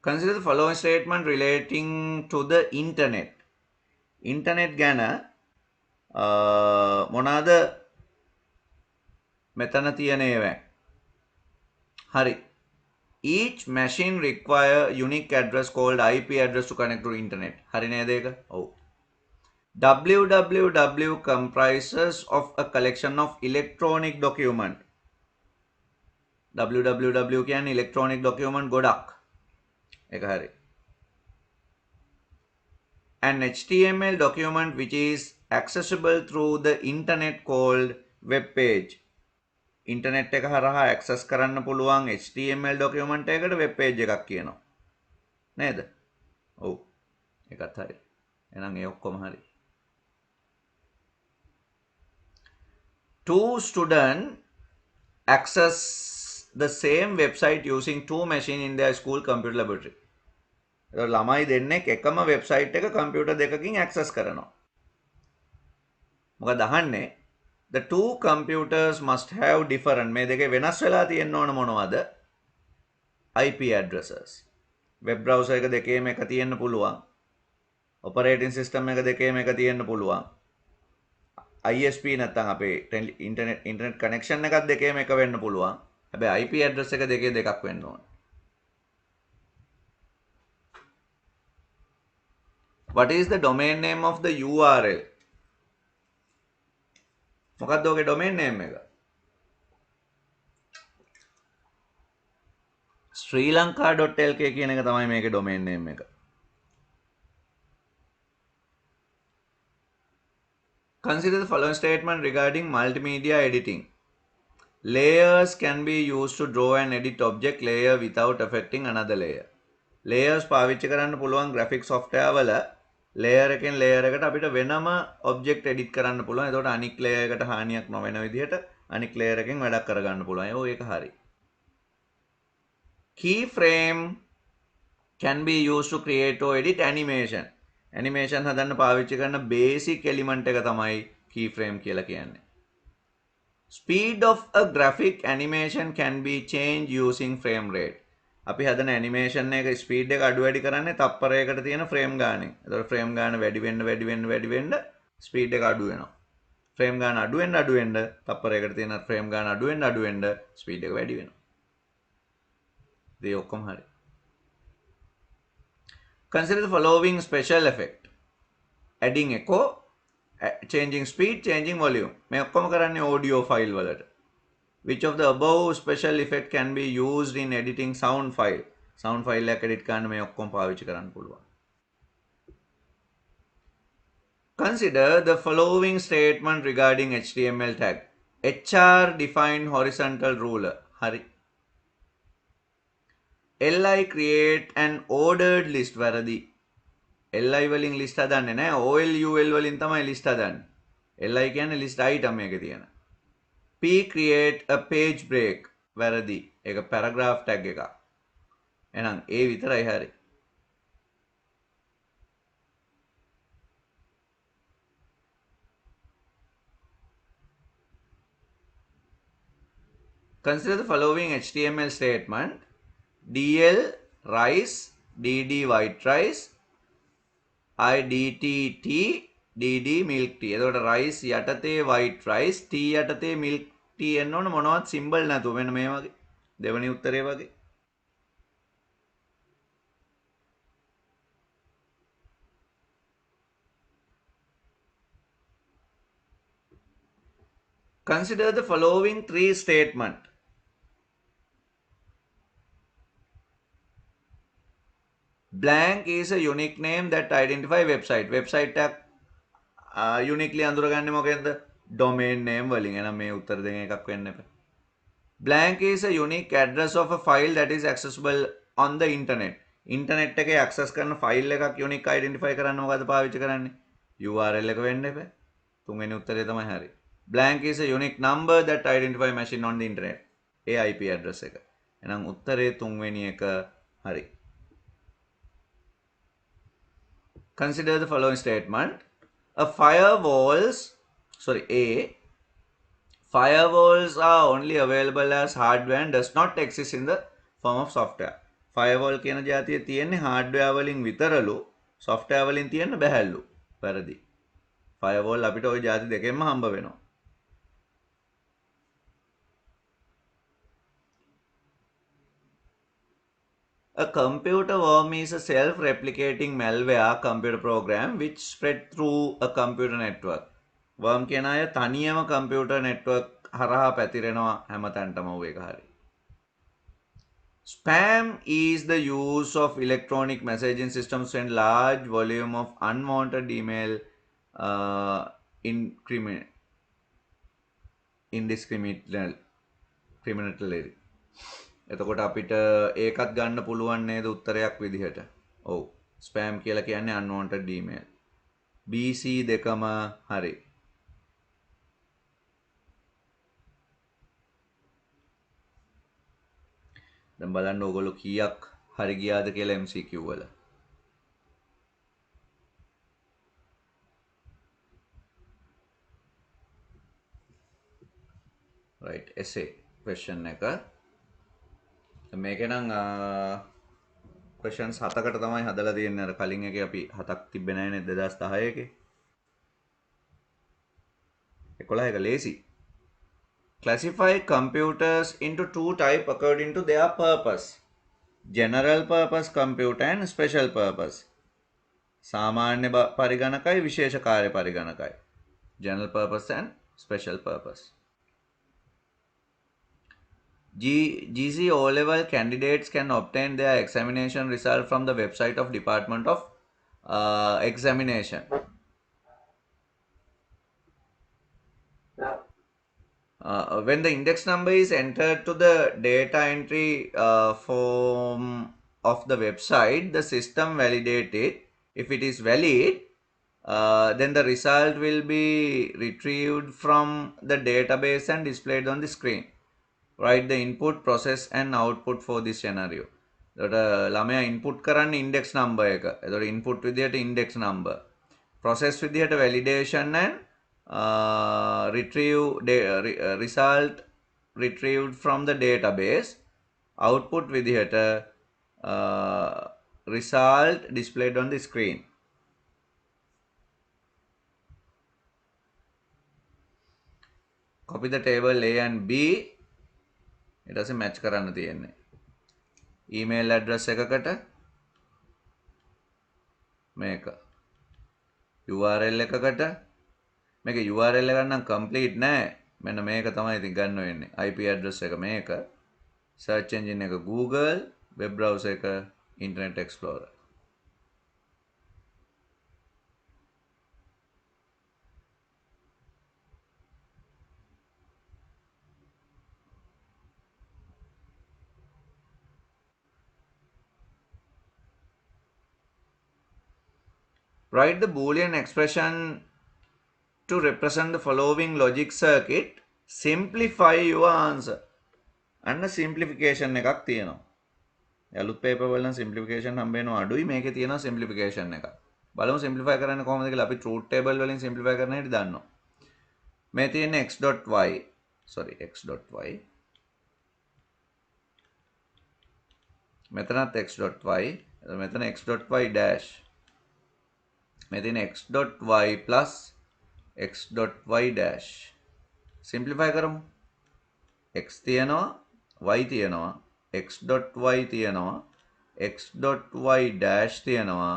Consider the following statement relating to the internet. Internet ගැන මොනවාද මෙතන තියෙන ඒවා? හරි. Each machine require unique address called IP address to connect to internet. හරි නේද ඒක? ඔව්. www comprises of a collection of electronic document. www කියන්නේ electronic document ගොඩක්. ඒක හරි. An HTML document which is accessible through the internet called web page. internet එක හරහා access කරන්න පුළුවන් HTML document එකකට web page එකක් කියනවා. නේද? ඔව්. ඒකත් හරි. එහෙනම් ඒ ඔක්කොම හරි. Two students access the same website using two machines in their school computer laboratory. ළමයි දෙන්නෙක් එකම වෙබ්සයිට් එක කම්පියුටර් දෙකකින් access කරනවා. මොකද අහන්නේ? The two computers must have different මේ දෙකේ වෙනස් වෙලා තියෙන්න ඕන මොනවද? IP addresses. web browser එක දෙකේම එක තියෙන්න පුළුවන්. operating system එක දෙකේම එක තියෙන්න පුළුවන්. ISP නැත්නම් අපේ internet connection එකත් දෙකේම එක වෙන්න පුළුවන්. හැබැයි IP address එක දෙකේ දෙකක් වෙන්න ඕන. What is the domain name of the URL? මොකක්ද ඔගේ domain name එක? srilanka.lk කියන එක තමයි මේකේ domain name එක. Consider the following statement regarding multimedia editing. Layers can be used to draw and edit object layer without affecting another layer. Layers පාවිච්චි කරන්න පුළුවන් graphic software වල layer එකෙන් layer එකට අපිට වෙනම object edit කරන්න පුළුවන්. එතකොට අනික් layer එකට හානියක් නොවන විදිහට අනික් layer එකෙන් වැඩක් කරගන්න පුළුවන්. ඒක හරි. Keyframe can be used to create or edit animation. Animation හදන්න පාවිච්චි කරන basic element එක තමයි keyframe කියලා කියන්නේ. Speed of a graphic animation can be changed using frame rate. අපි හදන animation එක speed එක අඩු වැඩි කරන්නේ තප්පරයකට තියෙන frame ගානෙන්. ඒතකොට frame ගාන වැඩි වෙන්න speed එක අඩු වෙනවා. frame ගාන අඩු වෙන්න තප්පරයකට තියෙන frame ගාන අඩු වෙන්න speed එක වැඩි වෙනවා. මේ ඔක්කොම හරි. Consider the following special effect. Adding echo, changing speed, changing volume. මේ ඔක්කොම කරන්නේ audio file වලට. Which of the above special effect can be used in editing sound file? Sound file එක edit කරන්න මේ ඔක්කොම පාවිච්චි කරන්න පුළුවන්. Consider the following statement regarding HTML tag. HR defined horizontal ruler. හරි. LI create an ordered list වැරදි. LI වලින් list හදන්නේ නැහැ. OLUL වලින් තමයි list හදන්නේ. LI කියන්නේ list item එකේ තියෙන. P create a page break වැරදි. ඒක paragraph tag එකක්. එහෙනම් A විතරයි හරි. Consider the following HTML statement. DL rice, DD white rice, IDTT, DD milk tea. එතකොට rice යටතේ white rice, tea යටතේ milk tea එන්න ඕන මොනවත් symbol නැතුව මෙන්න මේ වගේ. දෙවෙනි උත්තරේ වගේ. Consider the following three statements. Blank is a unique name that identify website. Website tag uniquely අඳුරගන්නේ මොකෙන්ද? Domain name වලින්. එහෙනම් මේ උත්තර දෙකෙන් එකක් වෙන්න එපා. Blank is a unique address of a file that is accessible on the internet. Internet එකේ access කරන file එකක් unique identify කරන්න මොකද්ද පාවිච්චි කරන්නේ? URL එක වෙන්න එපා. තුන්වෙනි උත්තරේ තමයි හරි. Blank is a unique number that identify machine on the internet. A IP address එක. එහෙනම් උත්තරේ තුන්වෙනි එක හරි. Consider the following statement. Firewalls are only available as hardware and does not exist in the form of software. Firewall කියන જાතිය තියෙන්නේ hardware වලින් විතරලු, software වලින් තියෙන්න බැහැලු. වැරදි. Firewall අපිට ওই જાති දෙකෙන්ම හම්බ වෙනවා. A computer worm is a self-replicating malware computer program which spread through a computer network. Worm කියන අය තනියම computer network හරහා පැතිරෙනවා හැමතැනටම ඔය එක හරි. Spam is the use of electronic messaging systems when large volume of unwanted email indiscriminately. එතකොට අපිට ඒකත් ගන්න පුළුවන් නේද උත්තරයක් විදිහට. ඔව්. ස්පෑම් කියලා කියන්නේ unwanted email. BC දෙකම හරි. දැන් බලන්න ඕගොල්ලෝ කීයක් හරි ගියාද කියලා MCQ වල. right essay question එක මේක නම් questions 7කට තමයි හදලා තියෙන්නේ. අර කලින් එකේ අපි 7ක් තිබ්බේ නැහැ නේද 2010 එකේ. 11 එක ලේසි. Classify computers into two types according to their purpose. General purpose computer and special purpose. සාමාන්‍ය පරිගණකයි විශේෂ කාර්ය පරිගණකයි. General purpose and special purpose. GC O-level candidates can obtain their examination result from the website of Department of Examination. When the index number is entered to the data entry form of the website, the system validates it. If it is valid, then the result will be retrieved from the database and displayed on the screen. Write the input, process and output for this scenario. ළමයා input කරන්න index number එක. එතකොට input විදියට index number. Process විදියට validation and result retrieved from the database. Output විදියට result displayed on the screen. Copy the table A and B. ඊට පස්සේ match කරන්න තියෙන්නේ. email address එකකට මේක URL එකකට මේක URL එක නම් complete නෑ. මෙන්න මේක තමයි ඉතින් ගන්න වෙන්නේ. IP address එක මේක. search engine එක Google, web browser එක Internet Explorer. Write the Boolean expression to represent the following logic circuit. Simplify your answer. අන්න simplification එකක් තියෙනවා. යලුත් paper වල නම් simplification හම්බ වෙනවා අඩුයි. මේකේ තියෙනවා simplification එකක්. බලමු simplify කරන්නේ කොහොමද කියලා. අපි truth table වලින් simplify කරන හැටි දන්නවා. මේ තියෙන්නේ x.y මෙතනත් x.y මෙතන x.y dash මේ තියෙන x.y plus x.y dash simplify කරමු x තියෙනවා y තියෙනවා x.y තියෙනවා x.y dash තියෙනවා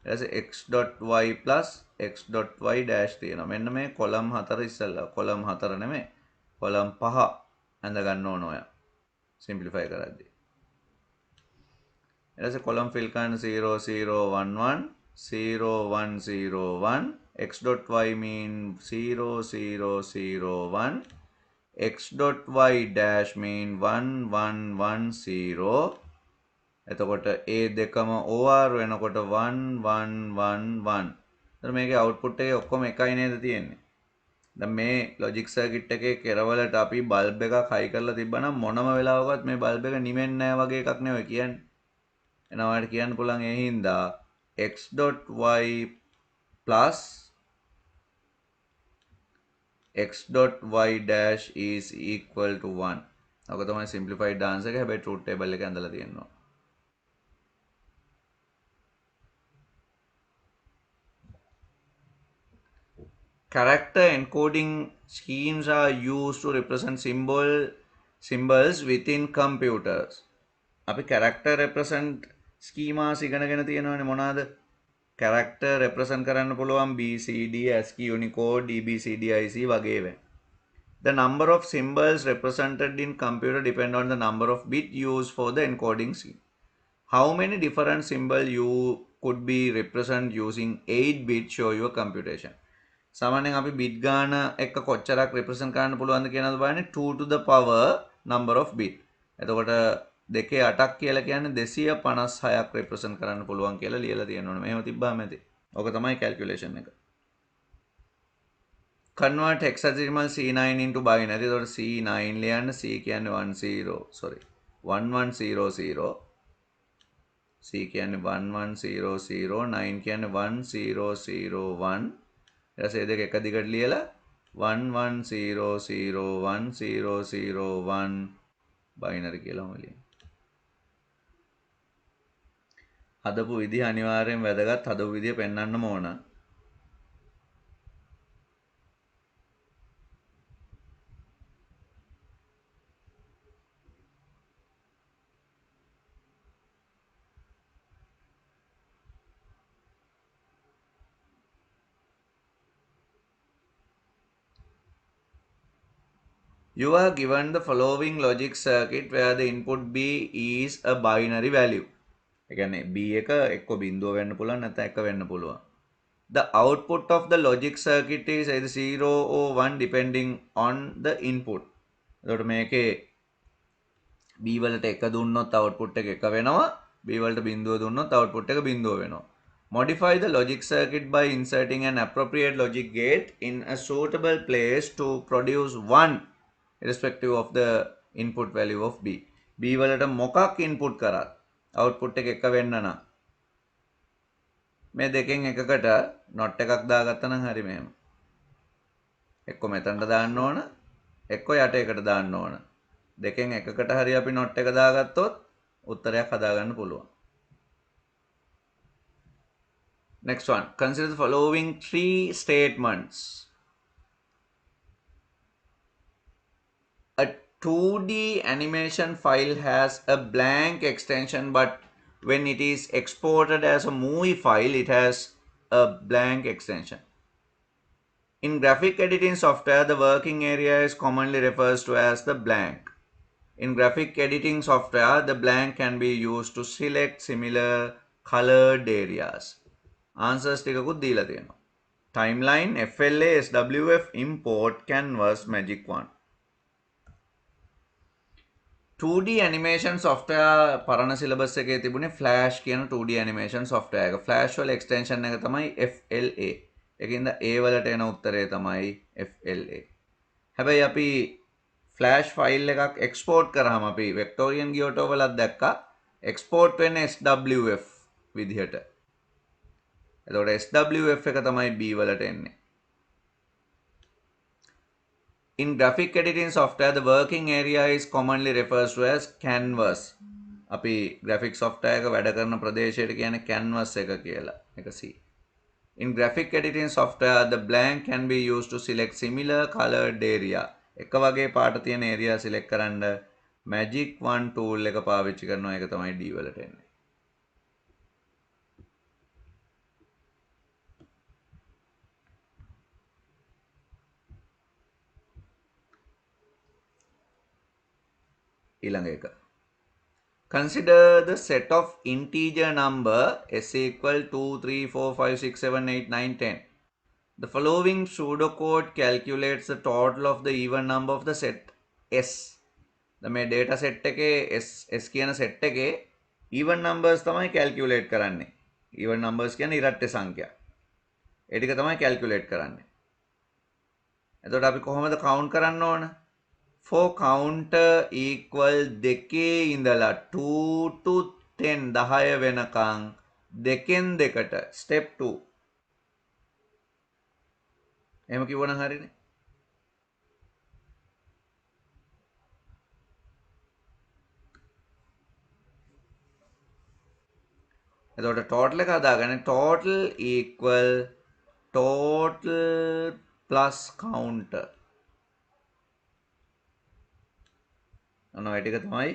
ඊට පස්සේ x.y plus x.y dash තියෙනවා මෙන්න මේ කොලම් 4 ඉස්සෙල්ලා කොලම් 4 නෙමෙයි කොලම් 5 ඇඳ ගන්න ඕන ඔයා simplify කරද්දී ඊට පස්සේ කොලම් fill කරන්න 0 0 1 1 0 1 0 1 x.y mean 0 0 0 1 x.y dash mean 1 1 1 0 එතකොට a දෙකම OR වෙනකොට 1 1 1 1 එතන මේකේ output එකේ ඔක්කොම එකයි නේද තියෙන්නේ දැන් මේ logic circuit එකේ කෙරවලට අපි bulb එකක් high කරලා තිබ්බනම් මොනම වෙලාවකවත් මේ bulb එක නිවෙන්නේ නැහැ වගේ එකක් නෙවෙයි කියන්නේ එහෙනම් ඔයාලට කියන්න පුළුවන් ඒ හින්දා x.y plus x.y dash is equal to 1. ඔක තමයි simplified answer එක. හැබැයි truth table එකේ ඇඳලා තියෙනවා. Character encoding schemes are used to represent symbols within computers. අපි character represent schemas ඉගෙනගෙන තියෙනවනේ මොනවාද? character represent කරන්න පුළුවන් BCD, ASCII, Unicode, EBCD, IC වගේව. The number of symbols represented in computer depend on the number of bits used for the encoding scheme. How many different symbols you could be represent using 8 bits show your computation. සාමාන්‍යයෙන් අපි bit ගාන එක කොච්චරක් represent කරන්න පුළුවන්ද කියනද බලන්නේ 2 to the power number of bit. එතකොට 2 8ක් කියලා කියන්නේ 256ක් represent කරන්න පුළුවන් කියලා ලියලා තියෙනවනේ. මෙහෙම තිබ්බාම ඇති. ඕක තමයි calculation එක. Convert hexadecimal C9 into binary. එතකොට C9 ලියන්න C කියන්නේ 1100 C කියන්නේ 1100 9 කියන්නේ 1001 ඊට පස්සේ දෙක එක දිගට ලියලා 11001001 binary කියලාම ලියන්න. හදපු විදිහ අනිවාර්යෙන් වැදගත් හදපු විදිහ පෙන්වන්නම ඕන. You are given the following logic circuit where the input B is a binary value. ඒ කියන්නේ B එක එක්ක බිඳුව වෙන්න පුළුවන් නැත්නම් 1 වෙන්න පුළුවන්. The output of the logic circuit is either 0 or 1 depending on the input. එතකොට මේකේ B වලට 1 දුන්නොත් output එක 1 වෙනවා. B වලට බිඳුව දුන්නොත් output එක බිඳුව වෙනවා. Modify the logic circuit by inserting an appropriate logic gate in a suitable place to produce 1 irrespective of the input value of B. B වලට මොකක් input කරත් output එක 1 වෙන්න නම් මේ දෙකෙන් එකකට not එකක් දාගත්තා නම් හරි මෙහෙම. එක්ක මෙතනට දාන්න ඕන, එක්ක යට එකට දාන්න ඕන. දෙකෙන් එකකට හරි අපි not එක දාගත්තොත් උත්තරයක් හදාගන්න පුළුවන්. Next one. Consider the following 3 statements. A 2D animation file has a blank extension, but when it is exported as a movie file, it has a blank extension. In graphic editing software, the working area is commonly referred to as the blank. In graphic editing software, the blank can be used to select similar colored areas. Answers ටිකකුත් දීලා තියෙනවා. Timeline, FLA, SWF, import, canvas, magic wand. 2D animation software පරණ syllabus එකේ තිබුණේ Flash කියන 2D animation software එක. Flash වල extension එක තමයි FLA. ඒකින්ද A වලට එන උත්තරේ තමයි FLA. හැබැයි අපි Flash file එකක් export කරාම අපි Vectorian Gyoto වලත් දැක්කා export වෙන්නේ SWF විදිහට. එතකොට SWF එක තමයි B වලට එන්නේ. In graphic editing software, the working area is commonly referred to as canvas. අපි graphic software එක වැඩ කරන ප්‍රදේශයට කියන්නේ canvas එක කියලා. එක C. In graphic editing software, the blank can be used to select similar colored area. එක වගේ පාට තියෙන area select කරන්න magic wand tool එක පාවිච්චි කරනවා. ඒක තමයි D වලට එන්නේ. ඊළඟ එක. Consider the set of integer number s equal 2, 3, 4, 5, 6, 7, 8, 9, 10. The following pseudocode calculates the total of the even number of the set S. මේ data set එකේ S කියන set එකේ even numbers තමයි calculate කරන්නේ. Even numbers කියන්නේ ඉරට්ට සංඛ්‍යා. ඒ ටික තමයි calculate කරන්නේ. එතකොට අපි කොහොමද count කරන්න ඕන? For counter equal දෙකේ ඉඳලා 2 to 10 10 වෙනකන් දෙකෙන් දෙකට step 2. එහෙම කිව්වනම් හරිනේ. එතකොට total එක හදාගන්නේ total equal total plus counter. ඔන්න ඔය ටික තමයි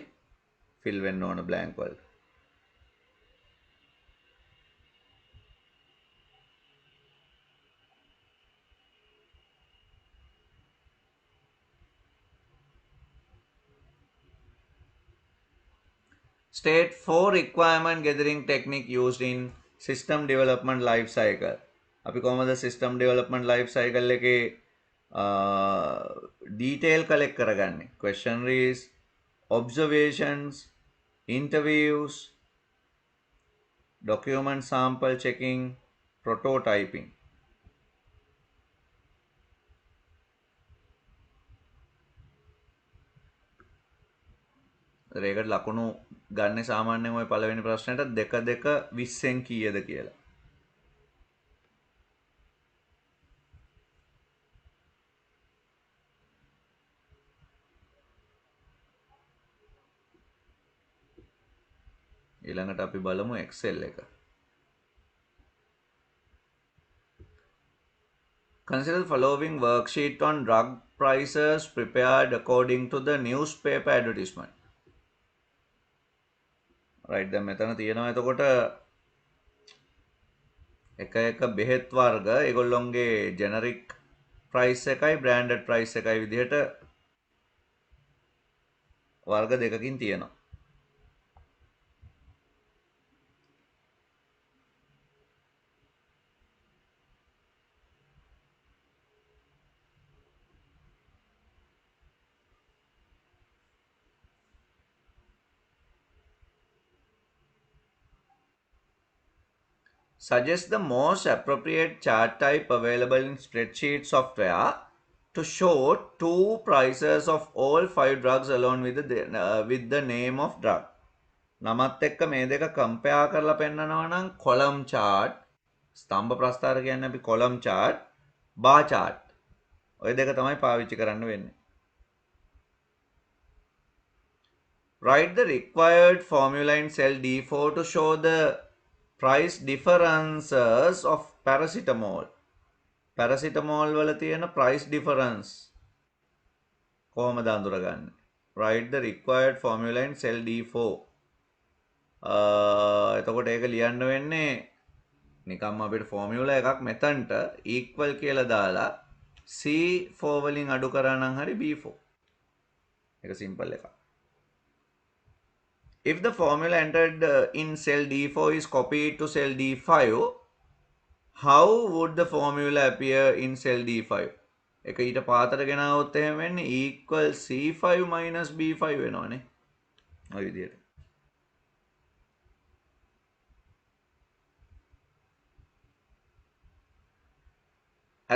fill වෙන්න ඕන blank වලට. State 4 requirement gathering technique used in system development life cycle. අපි කොහොමද system development life cycle එකේ detail collect කරගන්නේ? Questionnaires, observations, interviews, document sample checking, prototyping. ඒකට ලකුණු ගන්න සාමාන්‍යයෙන් ওই පළවෙනි ප්‍රශ්නෙට 2 2 20න් කීයද කියලා. ඊළඟට අපි බලමු Excel එක. Consider the following worksheet on drug prices prepared according to the newspaper advertisement. Right, දැන් මෙතන තියෙනවා එතකොට එක එක බෙහෙත් වර්ග ඒගොල්ලොන්ගේ generic price එකයි branded price එකයි විදිහට වර්ග දෙකකින් තියෙනවා. Suggest the most appropriate chart type available in spreadsheet software to show two prices of all 5 drugs along with the name of drug. නමත් එක්ක මේ දෙක කම්පෙයාර් කරලා පෙන්නනවා නම් column chart, ස්තම්භ ප්‍රස්ථාර කියන්නේ අපි column chart, bar chart. ඔය දෙක තමයි පාවිච්චි කරන්න වෙන්නේ. Write the required formula in cell D4 to show the price differences of paracetamol. Paracetamol වල තියෙන price difference කොහොමද අඳුරගන්නේ? Write the required formula in cell D4. එතකොට ඒක ලියන්න වෙන්නේ නිකම්ම අපිට ෆෝමියුලා එකක් මෙතනට equal කියලා දාලා C4 වලින් අඩු කරා නම් හරි B4. ඒක සිම්පල් එකක්. If the formula entered in cell D4 is copied to cell D5, how would the formula appear in cell D5? එක ඊට පාතට ගෙනාවොත් එහෙම වෙන්නේ equal C5 minus B5 වෙනවනේ. ඔය විදිහට.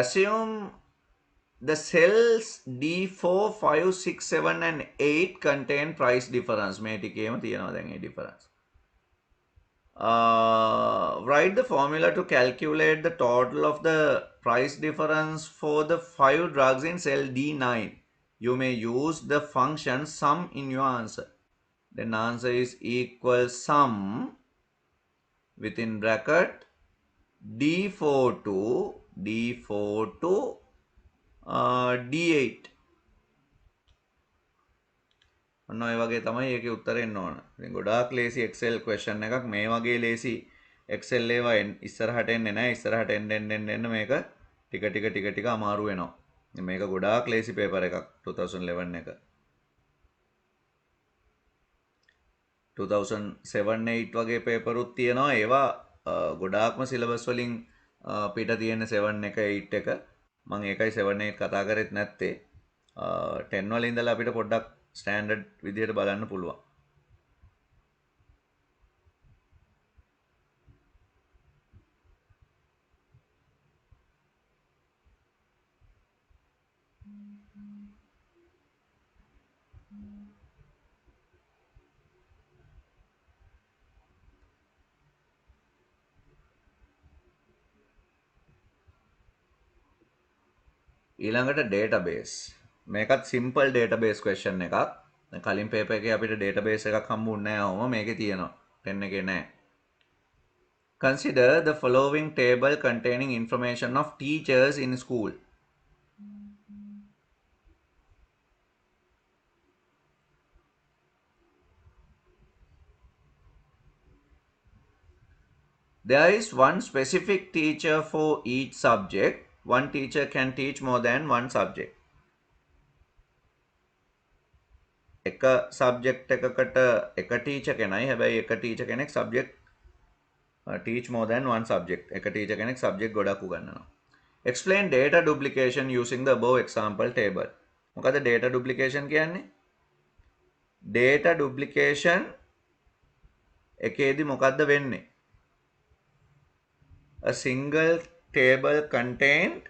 Assume the cells D4, 5, 6, 7 and 8 contain price difference. මේ ටිකේම තියෙනවා දැන් මේ difference. Write the formula to calculate the total of the price difference for the 5 drugs in cell D9. You may use the function sum in your answer. Then answer is equal sum within bracket D4 to D8. ඔන්න ඔය වගේ තමයි ඒකේ උත්තර එන්න ඕන. ඉතින් ගොඩාක් ලේසි Excel question එකක්. මේ වගේ ලේසි Excel ඒවා ඉස්සරහට එන්නේ නැහැ. ඉස්සරහට එන්න මේක ටික අමාරු වෙනවා. මේක ගොඩාක් ලේසි පේපර් එකක් 2011 එක. 2007-8 වගේ පේපරුත් තියෙනවා. ඒවා ගොඩාක්ම සිලබස් වලින් පිට තියෙන 7 එක 8 එක. මම ඒකයි 7 8 කතා කරෙත් නැත්තේ. 10 වල ඉඳලා අපිට පොඩ්ඩක් ස්ටෑන්ඩඩ් විදිහට බලන්න පුළුවන්. ඊළඟට database. මේකත් simple database question එකක්. කලින් paper එකේ අපිට database එකක් හම්බුන්නේ නැහැ වම මේකේ තියෙනවා. 10 එකේ නැහැ. Consider the following table containing information of teachers in school. There is one specific teacher for each subject. One teacher can teach more than one subject. එක subject එකකට එක teacher කෙනයි. හැබැයි එක teacher කෙනෙක් subject teach more than one subject. එක teacher කෙනෙක් subject ගොඩක් උගන්වනවා. Explain data duplication using the above example table. මොකද data duplication කියන්නේ? Data duplication එකේදී මොකද්ද වෙන්නේ? A single table contained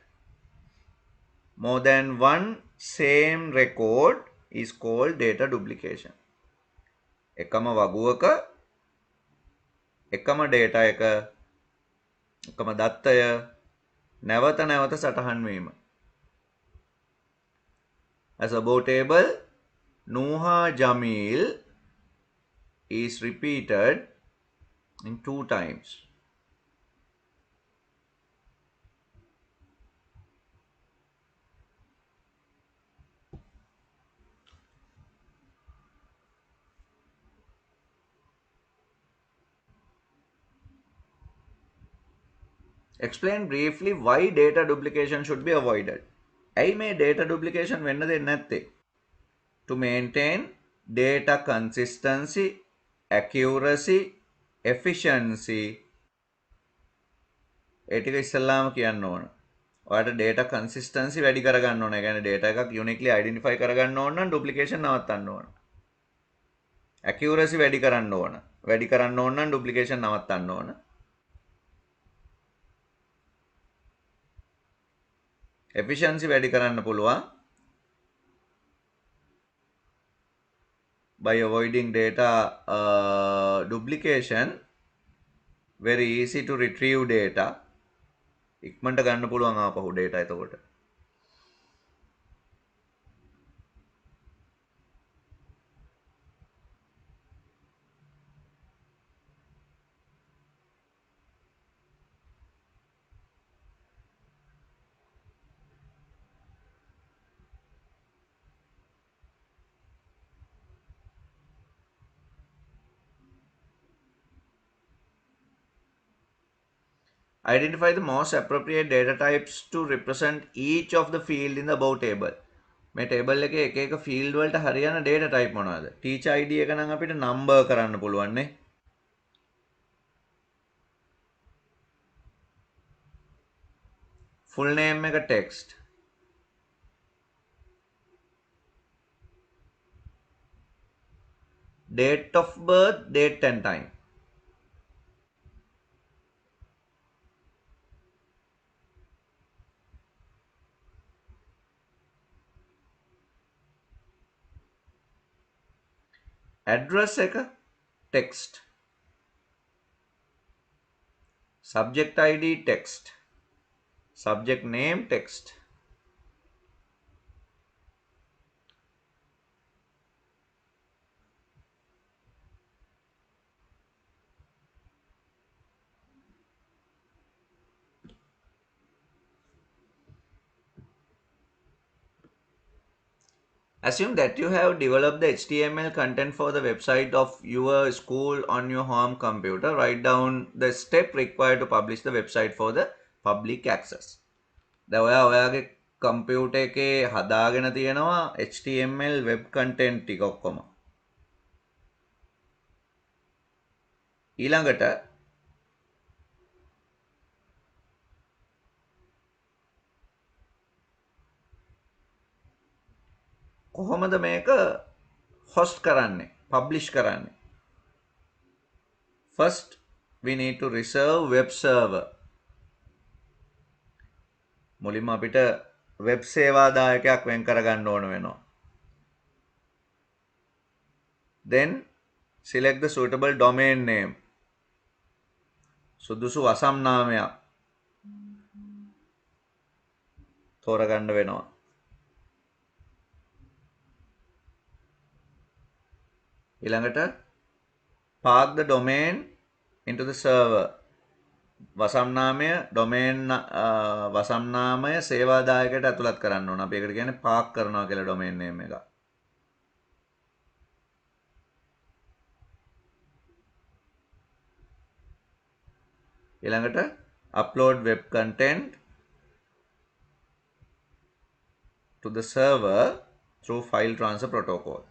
more than one same record is called data duplication. එකම වගුවක එකම data එක එකම දත්තය නැවත නැවත සටහන් වීම. As above table, Nuha Jamil is repeated in 2 times. Explain briefly why data duplication should be avoided. ඇයි මේ data duplication වෙන්න දෙන්නේ නැත්තේ? To maintain data consistency, accuracy, efficiency. ඒ ටික ඉස්සල්ලාම කියන්න ඕන. ඔයාලට data consistency වැඩි කරගන්න ඕන. ඒ කියන්නේ data එකක් uniquely identify කරගන්න ඕන නම් duplication නවත්තන්න ඕන. accuracy වැඩි කරන්න ඕන. වැඩි කරන්න ඕන නම් duplication නවත්තන්න ඕන. efficiency වැඩි කරන්න පුළුවන් by avoiding data duplication. Very easy to retrieve data. ඉක්මනට ගන්න පුළුවන් ආපහු data එතකොට. Identify the most appropriate data types to represent each of the field in the above table. මේ table එකේ එක එක field වලට හරියන data type මොනවාද? teacher ID එක නම් අපිට number කරන්න පුළුවන් නේ. full name එක text. date of birth, date and time. address එක text. subject ID text. subject name text. Assume that you have developed the HTML content for the website of your school on your home computer. Write down the step required to publish the website for the public access. දැන් ඔයාගේ computer එකේ හදාගෙන තියෙනවා HTML web content ටික ඔක්කොම. ඊළඟට කොහොමද මේක host කරන්නේ, publish කරන්නේ? First we need to reserve web server. මුලින්ම අපිට web සේවාදායකයක් වෙන් කරගන්න ඕන වෙනවා. Then select the suitable domain name. සුදුසු වසම් නාමයක් තෝරගන්න වෙනවා. ඊළඟට park the domain into the server. වසම් නාමය domain වසම් නාමය සේවාදායකයට ඇතුළත් කරන්න ඕන. අපි ඒකට කියන්නේ park කරනවා කියලා domain name එක. ඊළඟට upload web content to the server through file transfer protocol.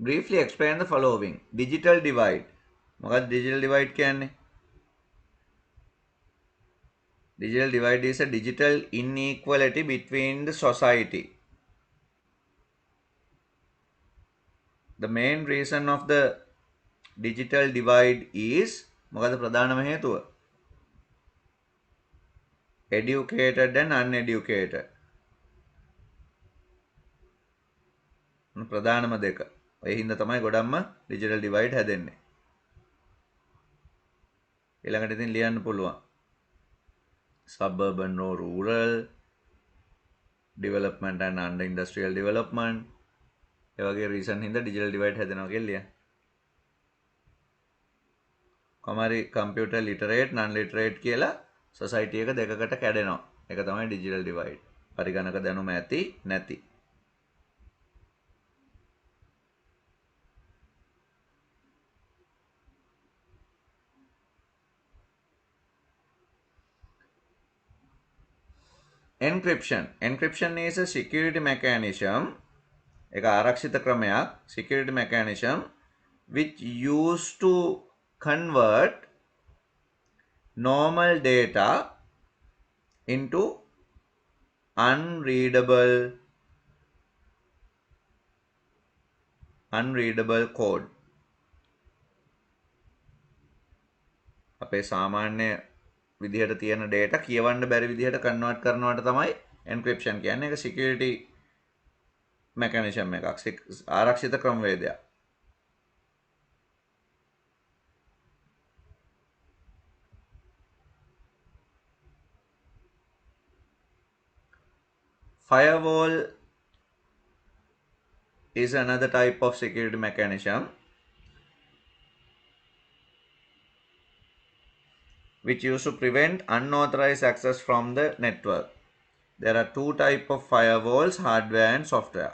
Briefly explain the following. Digital divide. මොකක්ද digital divide කියන්නේ? Digital divide is a digital inequality between the society. The main reason of the digital divide is මොකද ප්‍රධානම හේතුව? Educated and uneducated. ප්‍රධානම දෙක. ඒ හින්දා තමයි ගොඩක්ම digital divide හැදෙන්නේ. ඊළඟට ඉතින් ලියන්න පුළුවන්. Suburban or rural, development and under industrial development, ඒ වගේ රීසන් හින්දා ඩිජිටල් ඩිවයිඩ් හැදෙනවා කියලා. කොහමරි කම්පියුටර් ලිටරේට් නන් ලිටරේට් කියලා සොසයිටි එක දෙකකට කැඩෙනවා. ඒක තමයි ඩිජිටල් ඩිවයිඩ්. පරිගණක දැනුම ඇති නැති. Encryption. Encryption is a security mechanism, එක ආරක්ෂිත ක්‍රමයක්, security mechanism which used to convert normal data into unreadable code. අපේ සාමාන්‍ය විදිහට තියෙන data කියවන්න බැරි විදිහට convert කරනවට තමයි encryption කියන්නේ. ඒක security mechanism එකක්, ආරක්ෂිත ක්‍රමවේදයක්. Firewall is another type of security mechanism which used to prevent unauthorized access from the network. There are two types of firewalls, hardware and software.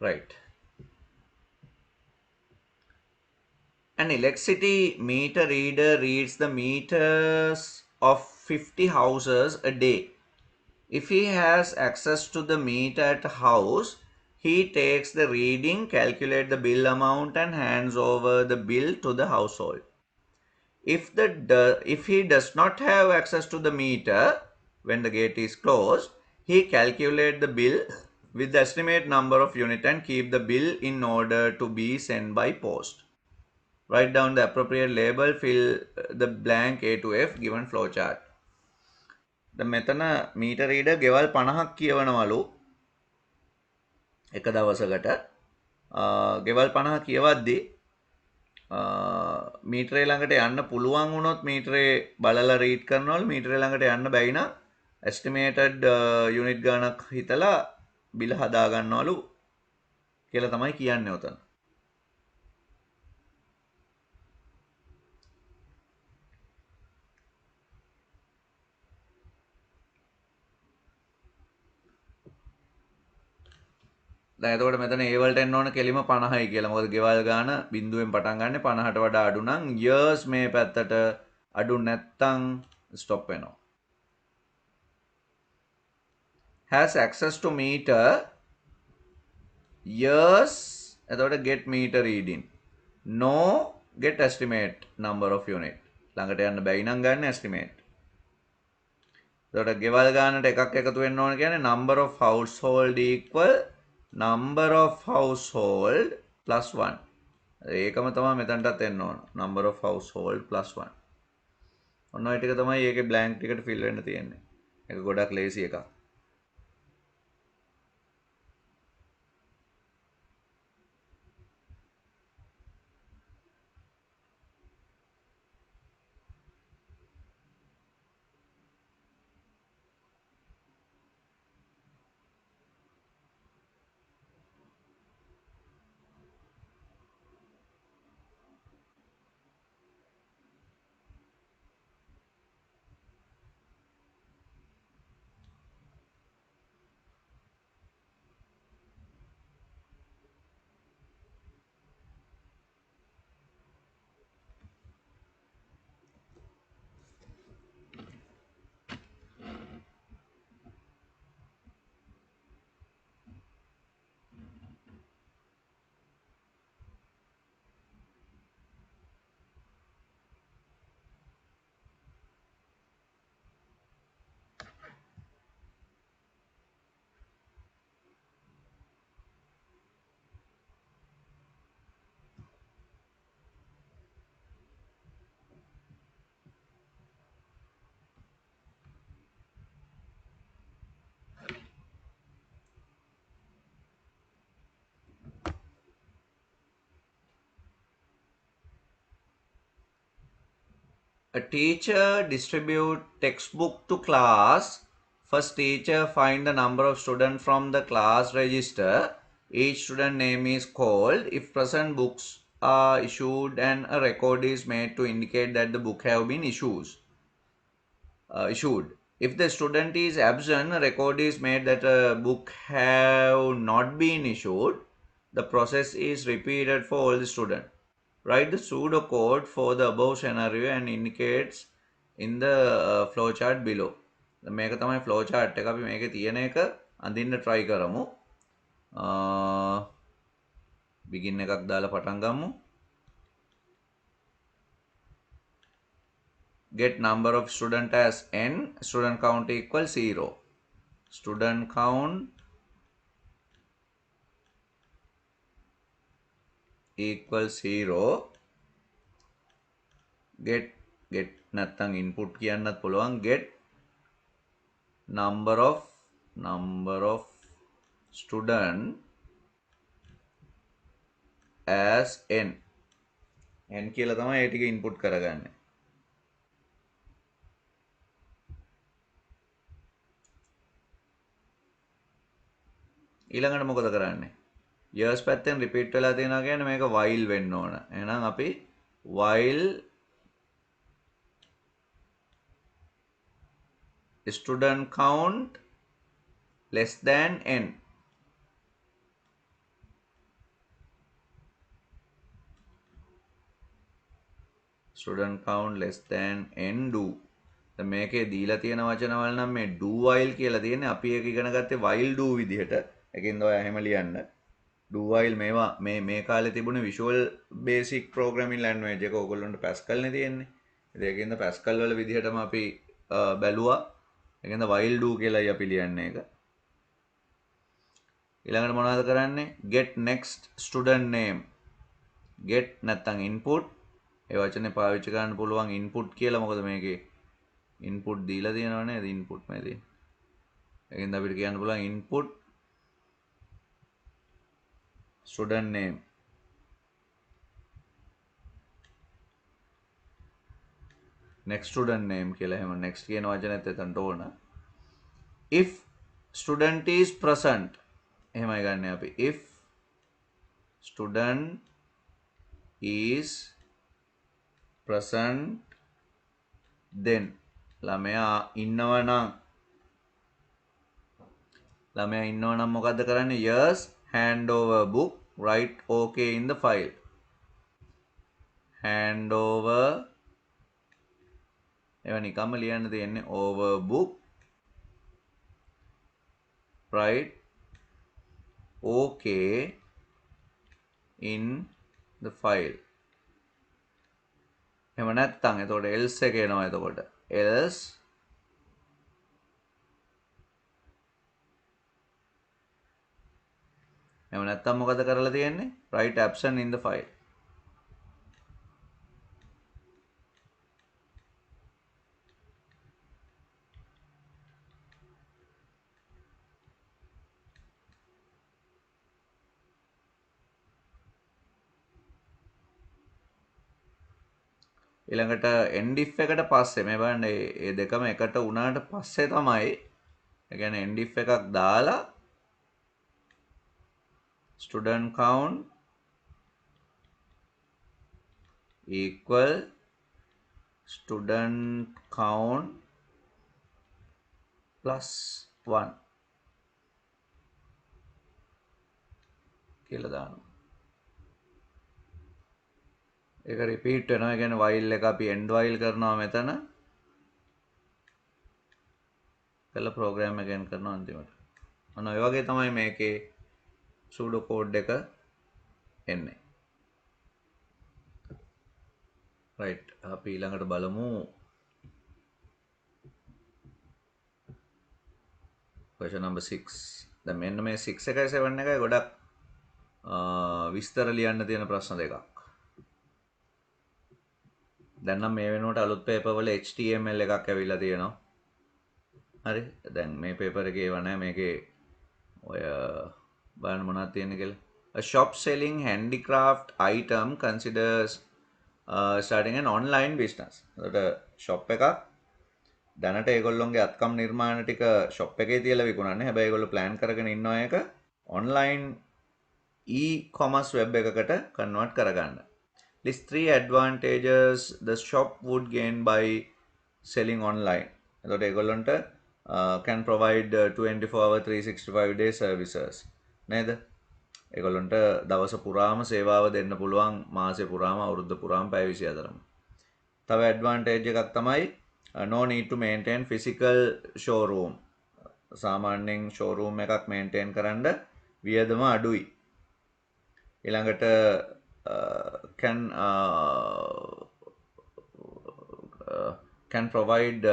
Right. An electricity meter reader reads the meters of 50 houses a day. If he has access to the meter at a house, he takes the reading, calculates the bill amount and hands over the bill to the household. If he does not have access to the meter when the gate is closed, he calculates the bill with the estimate number of unit and keep the bill in order to be sent by post. Write down the appropriate label, fill the blank A to F given flowchart. දැන් මෙතන metre reader ගෙවල් 50ක් කියවනවලු එක දවසකට. ගෙවල් 50 කියවද්දී මීටරේ ළඟට යන්න පුළුවන් වුණොත් මීටරේ බලලා රීඩ් කරනවලු. මීටරේ ළඟට යන්න බැයි නම් එස්ටිමේටඩ් යුනිට් ගණනක් හිතලා බිල හදා ගන්නවලු කියලා තමයි කියන්නේ උතන. දැන් එතකොට මෙතන ඒ වලට එන්න ඕන කෙලිම 50යි කියලා. මොකද ගෙවල් ගාන බිඳුවෙන් පටන් ගන්න 50ට වඩා අඩු නම් years මේ පැත්තට අඩු නැත්තම් stop වෙනවා. Has access to meter years එතකොට get meter reading. No get estimate number of unit. ළඟට යන්න බැයි නම් ගන්න estimate. එතකොට ගෙවල් ගානට එකක් එකතු වෙන්න ඕන කියන්නේ number of household equal number of household plus 1. ඒකම තමයි මෙතනටත් එන්න ඕන. number of household plus 1. ඔන්න ඔය ටික තමයි ඒකේ blank ටිකට fill වෙන්න තියෙන්නේ. ඒක ගොඩක් ලේසි එකක්. A teacher distribute textbook to class. First teacher find the number of students from the class register. Each student name is called. If present, books are issued and a record is made to indicate that the book have been issued. If the student is absent, a record is made that a book have not been issued. The process is repeated for all the students. Write the pseudocode for the above scenario and indicates in the flowchart below. මේක තමයි flowchart එක. අපි මේකේ තියෙන එක අඳින්න try කරමු. begin එකක් දාලා පටන් ගමු. Get number of student as n. Student count equals 0. Student count equals 0. Get නැත්තම් input කියන්නත් පුළුවන්. Get number of student as n. n කියලා තමයි ඒ ටික input කරගන්නේ. ඊළඟට මොකද කරන්නේ? years පැත්තෙන් repeat වෙලා තියෙනවා කියන්නේ මේක while වෙන්න ඕන. එහෙනම් අපි while student count less than n. Student count less than n do. දැන් මේකේ දීලා තියෙන වචනවල නම් මේ do while කියලා තියෙන්නේ. අපි ඒක ඉගෙන ගත්තේ while do විදිහට. ඒකින්ද ඔය එහෙම ලියන්න. do while මේවා මේ කාලේ තිබුණේ visual basic programming language එක ඕගොල්ලන්ට Pascal නේ තියෙන්නේ. ඒකින්ද Pascal වල විදිහටම අපි බැලුවා. ඒකින්ද while do කියලායි අපි ලියන්නේ ඒක. ඊළඟට මොනවද කරන්නේ? Get next student name. Get නැත්තම් input. ඒ වචනේ පාවිච්චි කරන්න පුළුවන් input කියලා. මොකද මේකේ input දීලා තියෙනව නේද? input මේ තියෙන. ඒකින්ද අපිට කියන්න පුළුවන් input student name. Next student name කියලා. එහෙම next කියන වචනේත් එතනට ඕන. If student is present. එහෙමයි ගන්න අපි. If student is present then ළමයා ඉන්නවනම් මොකද්ද කරන්නේ? yes hand over book, write okay in the file. hand over ඒවා නිකම්ම ලියන්න තියෙන්නේ over book, write okay in the file. එහෙම නැත්තම් එතකොට else එක එනවා. එතකොට else එහෙම නැත්තම් මොකද කරලා තියෙන්නේ? write absent in the file. ඊළඟට end if එකට පස්සේ මේ බලන්න මේ දෙකම එකට වුණාට පස්සේ තමයි ඒ කියන්නේ end if එකක් දාලා student count equal student count plus 1 කියලා දානවා. ඒක රිපීට් වෙනවා. ඒ කියන්නේ while එක අපි end while කරනවා මෙතන. කළා program එක end කරනවා අන්තිමට. අන්න ඔය වගේ තමයි මේකේ pseudo code එක එන්නේ. right අපි ඊළඟට බලමු question number 6. දැන් මෙන්න මේ 6 එකයි 7 එකයි ගොඩක් විස්තර ලියන්න තියෙන ප්‍රශ්න දෙකක්. දැන් නම් මේ වෙනකොට අලුත් පේපර් වල HTML එකක් ඇවිල්ලා තියෙනවා. හරි. දැන් මේ පේපර් එකේ ඒව නැහැ. මේකේ ඔය බලන්න මොනවද තියෙන්නේ කියලා. A shop selling handicraft item considers starting an online business. එතකොට shop එකක් දැනට ඒගොල්ලොන්ගේ අත්කම් නිර්මාණ ටික shop එකේ තියලා විකුණන්නේ. හැබැයි ඒගොල්ලෝ plan කරගෙන ඉන්නවා එක online e-commerce web එකකට convert කරගන්න. List 3 advantages the shop would gain by selling online. එතකොට ඒගොල්ලන්ට can provide 24-hour 365 day services. නේද? ඒගොල්ලන්ට දවස පුරාම සේවාව දෙන්න පුළුවන් මාසෙ පුරාම අවුරුද්ද පුරාම පැය 24ම. තව ඇඩ්වාන්ටේජ් එකක් තමයි no need to maintain physical showroom. සාමාන්‍යයෙන් showroom එකක් maintain කරන්න වියදම අඩුයි. ඊළඟට can provide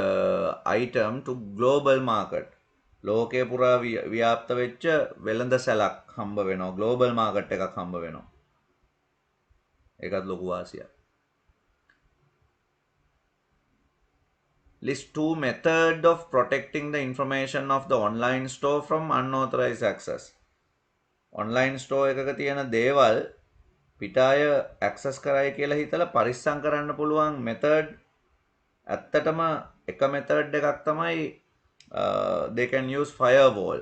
item to global market. ලෝකේ පුරා ව්‍යාප්ත වෙච්ච වෙළඳ සැලක් හම්බ වෙනවා. global market එකක් හම්බ වෙනවා. ඒකත් ලොකු වාසියක්. List 2 method of protecting the information of the online store from unauthorized access. online store එකක තියෙන දේවල් පිට අය access කරයි කියලා හිතලා පරිස්සම් කරන්න පුළුවන් method ඇත්තටම එක method එකක් තමයි they can use firewall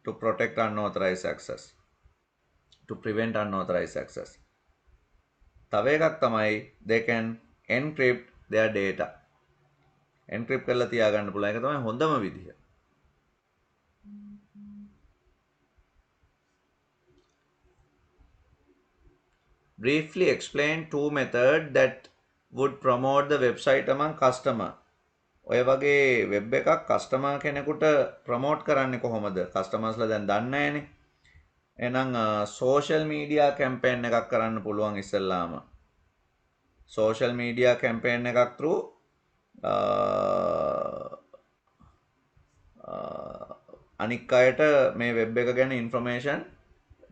to protect unauthorized access, to prevent unauthorized access. තව එකක් තමයි they can encrypt their data. encrypt කරලා තියාගන්න පුළුවන්. ඒක තමයි හොඳම විදිහ. Briefly explain two methods that would promote the website among customer. ඔය වගේ වෙබ් එකක් කස්ටමර් කෙනෙකුට ප්‍රොමෝට් කරන්නේ කොහොමද? කස්ටමර්ස්ලා දැන් දන්නේ නැහනේ. එහෙනම් social media campaign එකක් කරන්න පුළුවන් ඉස්සෙල්ලාම. social media campaign එකක් through අනික් අයට මේ වෙබ් එක ගැන information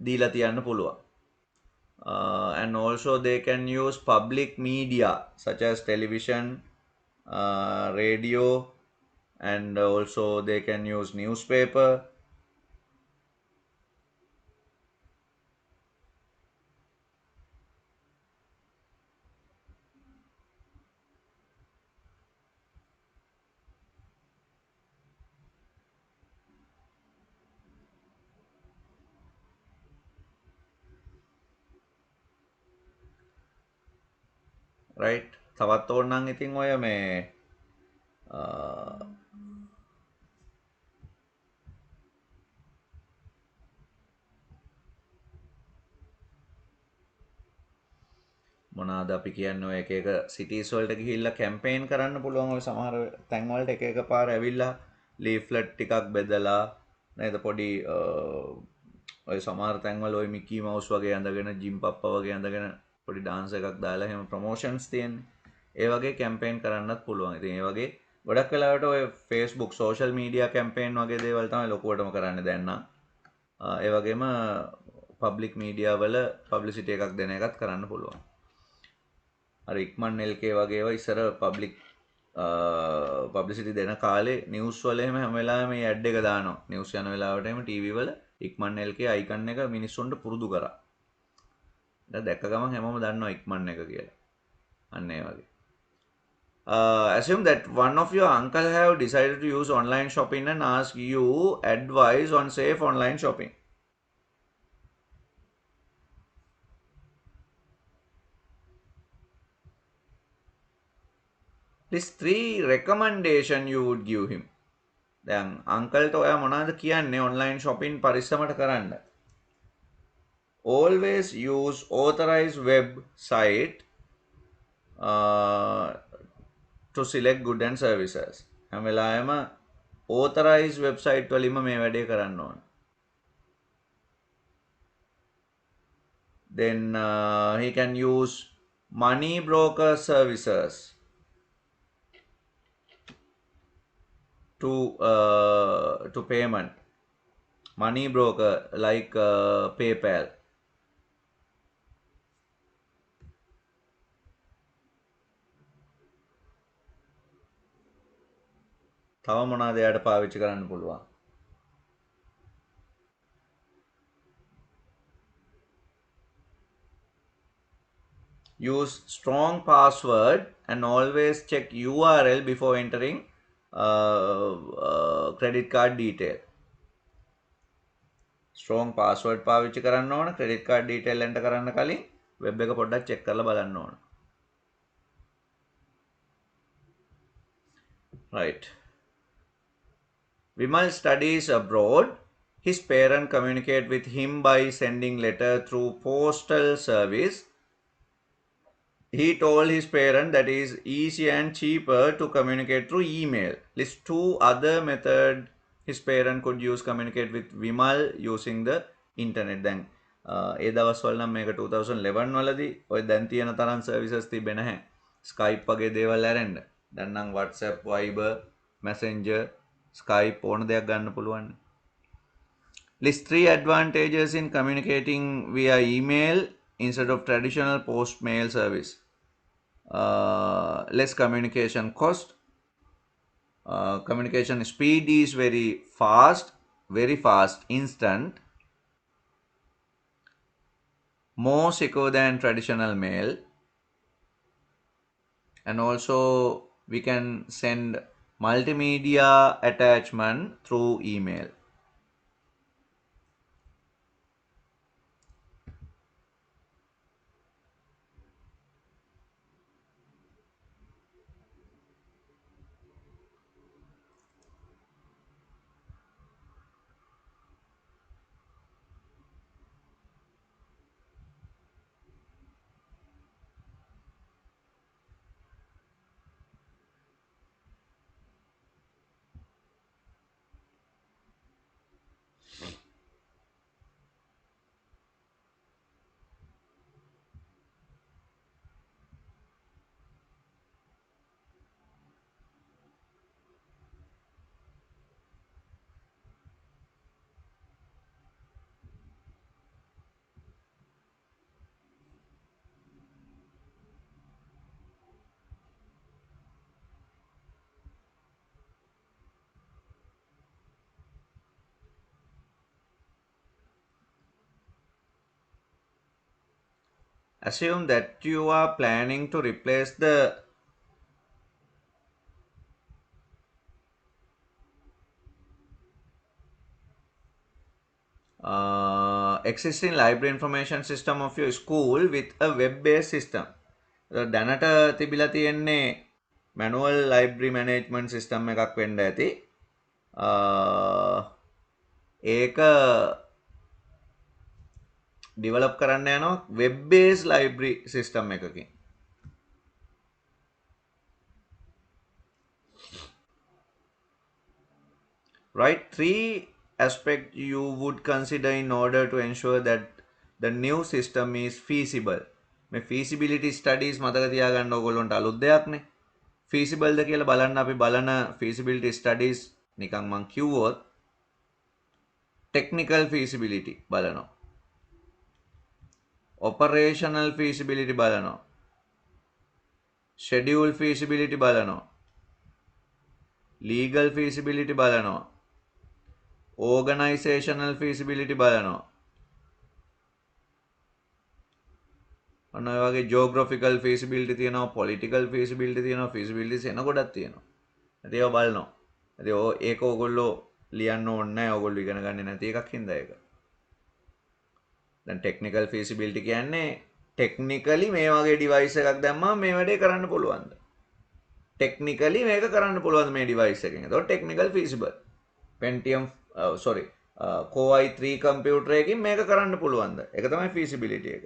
දීලා තියන්න පුළුවන්. And also they can use public media such as television, radio, and also they can use newspaper. right? තවත් ඕනනම් ඉතින් ඔය මේ මොනවාද අපි කියන්නේ ඔය එක එක සිටිස් වලට ගිහිල්ලා කැම්පේන් කරන්න පුළුවන්. ඔය සමහර තැන් වලට එක එක පාර ඇවිල්ලා ලීෆ්ලට් ටිකක් බෙදලා නේද පොඩි ඔය සමහර තැන් වල ඔය මිකී මවුස් වගේ ඇඳගෙන ජිම් පප්පා වගේ ඇඳගෙන පොඩි ඩාන්ස් එකක් දාලා එහෙම ප්‍රොමෝෂන්ස් තියෙන්නේ. ඒ වගේ කැම්පේන් කරන්නත් පුළුවන්. ඉතින් ඒ වගේ ගොඩක් වෙලාවට ඔය Facebook social media campaign වගේ දේවල් තමයි ලොකුවටම කරන්නේ දැන් නම්. ඒ වගේම public media වල publicity එකක් දෙන එකත් කරන්න පුළුවන්. අර ඉක්මන් LK වගේ ඒවා ඉස්සර publicity දෙන කාලේ නිවුස් වල එහෙම හැම වෙලාවෙම මේ ඇඩ් එක දානවා. නිවුස් යන වෙලාවට එහෙම TV වල ඉක්මන් LK icon එක මිනිස්සුන්ට පුරුදු කරා. දැන් දැක්ක ගමන් හැමෝම දන්නවා ඉක්මන් එක කියලා. අන්න ඒ වගේ. Assume that one of your uncle have decided to use online shopping and ask you advice on safe online shopping. List 3 recommendation you would give him. දැන් අංකල්ට ඔයා මොනවද කියන්නේ online shopping පරිස්සමට කරන්න? Always use authorized website to select good and services. හැම වෙලාවෙම authorized website වලින්ම මේ වැඩේ කරන්න ඕන. Then he can use money broker services to payment. Money broker like PayPal. තව මොනවද එයාට පාවිච්චි කරන්න පුළුවන්? Use strong password and always check URL before entering credit card detail. Strong password පාවිච්චි කරන්න ඕන credit card detail enter කරන්න කලින් web එක පොඩ්ඩක් check කරලා බලන්න ඕන. Right. Vimal studies abroad. His parents communicate with him by sending letter through postal service. He told his parents that it is easier and cheaper to communicate through email. List two other methods his parents could use communicate with Vimal using the internet. දැන් ඒ දවස්වල නම් මේක 2011 වලදී ඔය දැන් තියෙන තරම් services තිබෙන්නේ නැහැ. Skype වගේ දේවල් ඇරෙන්න. දැන් නම් WhatsApp, Viber, Messenger, Skype ඕන දෙයක් ගන්න පුළුවන්. List three advantages in communicating via email instead of traditional post mail service. Less communication cost. Communication speed is very fast, instant, more secure than traditional mail, and also we can send multimedia attachment through email. Assume that you are planning to replace the existing library information system of your school with a web-based system. දැනට තිබිලා තියෙන්නේ manual library management system එකක් වෙන්න ඇති. ඒක develop කරන්න යනවා web-based library system එකකින්. Right, three aspects you would consider in order to ensure that the new system is feasible. මේ feasibility studies මතක තියාගන්න ඕගොල්ලන්ට අලුත් දෙයක්නේ. feasible ද කියලා බලන්න අපි බලන feasibility studies නිකන් මං කිව්වොත් technical feasibility බලනවා. operational feasibility බලනවා. schedule feasibility බලනවා. legal feasibility බලනවා. organizational feasibility බලනවා. ඔන්න ඔය වගේ geographical feasibility තියෙනවා, political feasibility තියෙනවා, feasibilities එන ගොඩක් තියෙනවා. ඉතින් ඒවා බලනවා. ඉතින් ඒක ඕගොල්ලෝ ලියන්න ඕනේ නැහැ. ඕගොල්ලෝ ඉගෙන ගන්නේ නැති එකක් හින්දා ඒක. දැන් technical feasibility කියන්නේ technically මේ වගේ device එකක් දැම්මම මේ වැඩේ කරන්න පුළුවන්ද? technically මේක කරන්න පුළුවන්ද මේ device එකෙන්? ඒතකොට technical feasible. Pentium Core i3 computer එකකින් මේක කරන්න පුළුවන්ද? ඒක තමයි feasibility එක.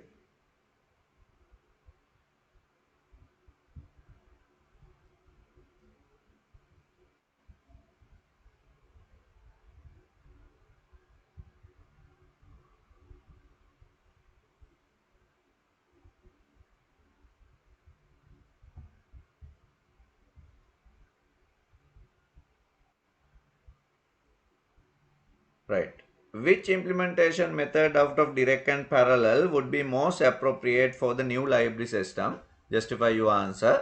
Right. Which implementation method out of direct and parallel would be most appropriate for the new library system? Justify your answer.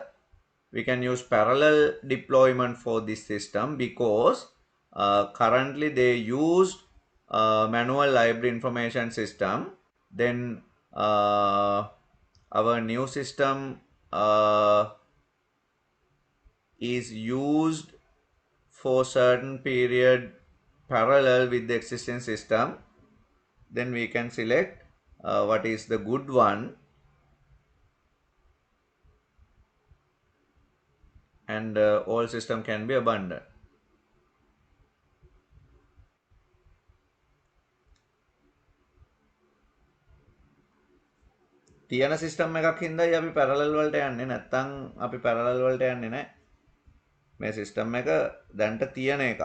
We can use parallel deployment for this system because currently they use manual library information system. Then our new system is used for certain period parallel with the existing system, then we can select what is the good one, and all system can be abandoned. තියෙන system එකක් හින්දායි අපි parallel වලට යන්නේ, නැත්තම් අපි parallel වලට යන්නේ නැහැ. මේ සිස්ටම් එක දැන්ට තියෙන එක.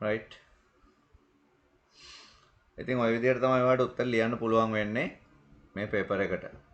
right. ඉතින් ওই විදිහට තමයි ඔයාලට උත්තර ලියන්න පුළුවන් වෙන්නේ මේ පේපර් එකට.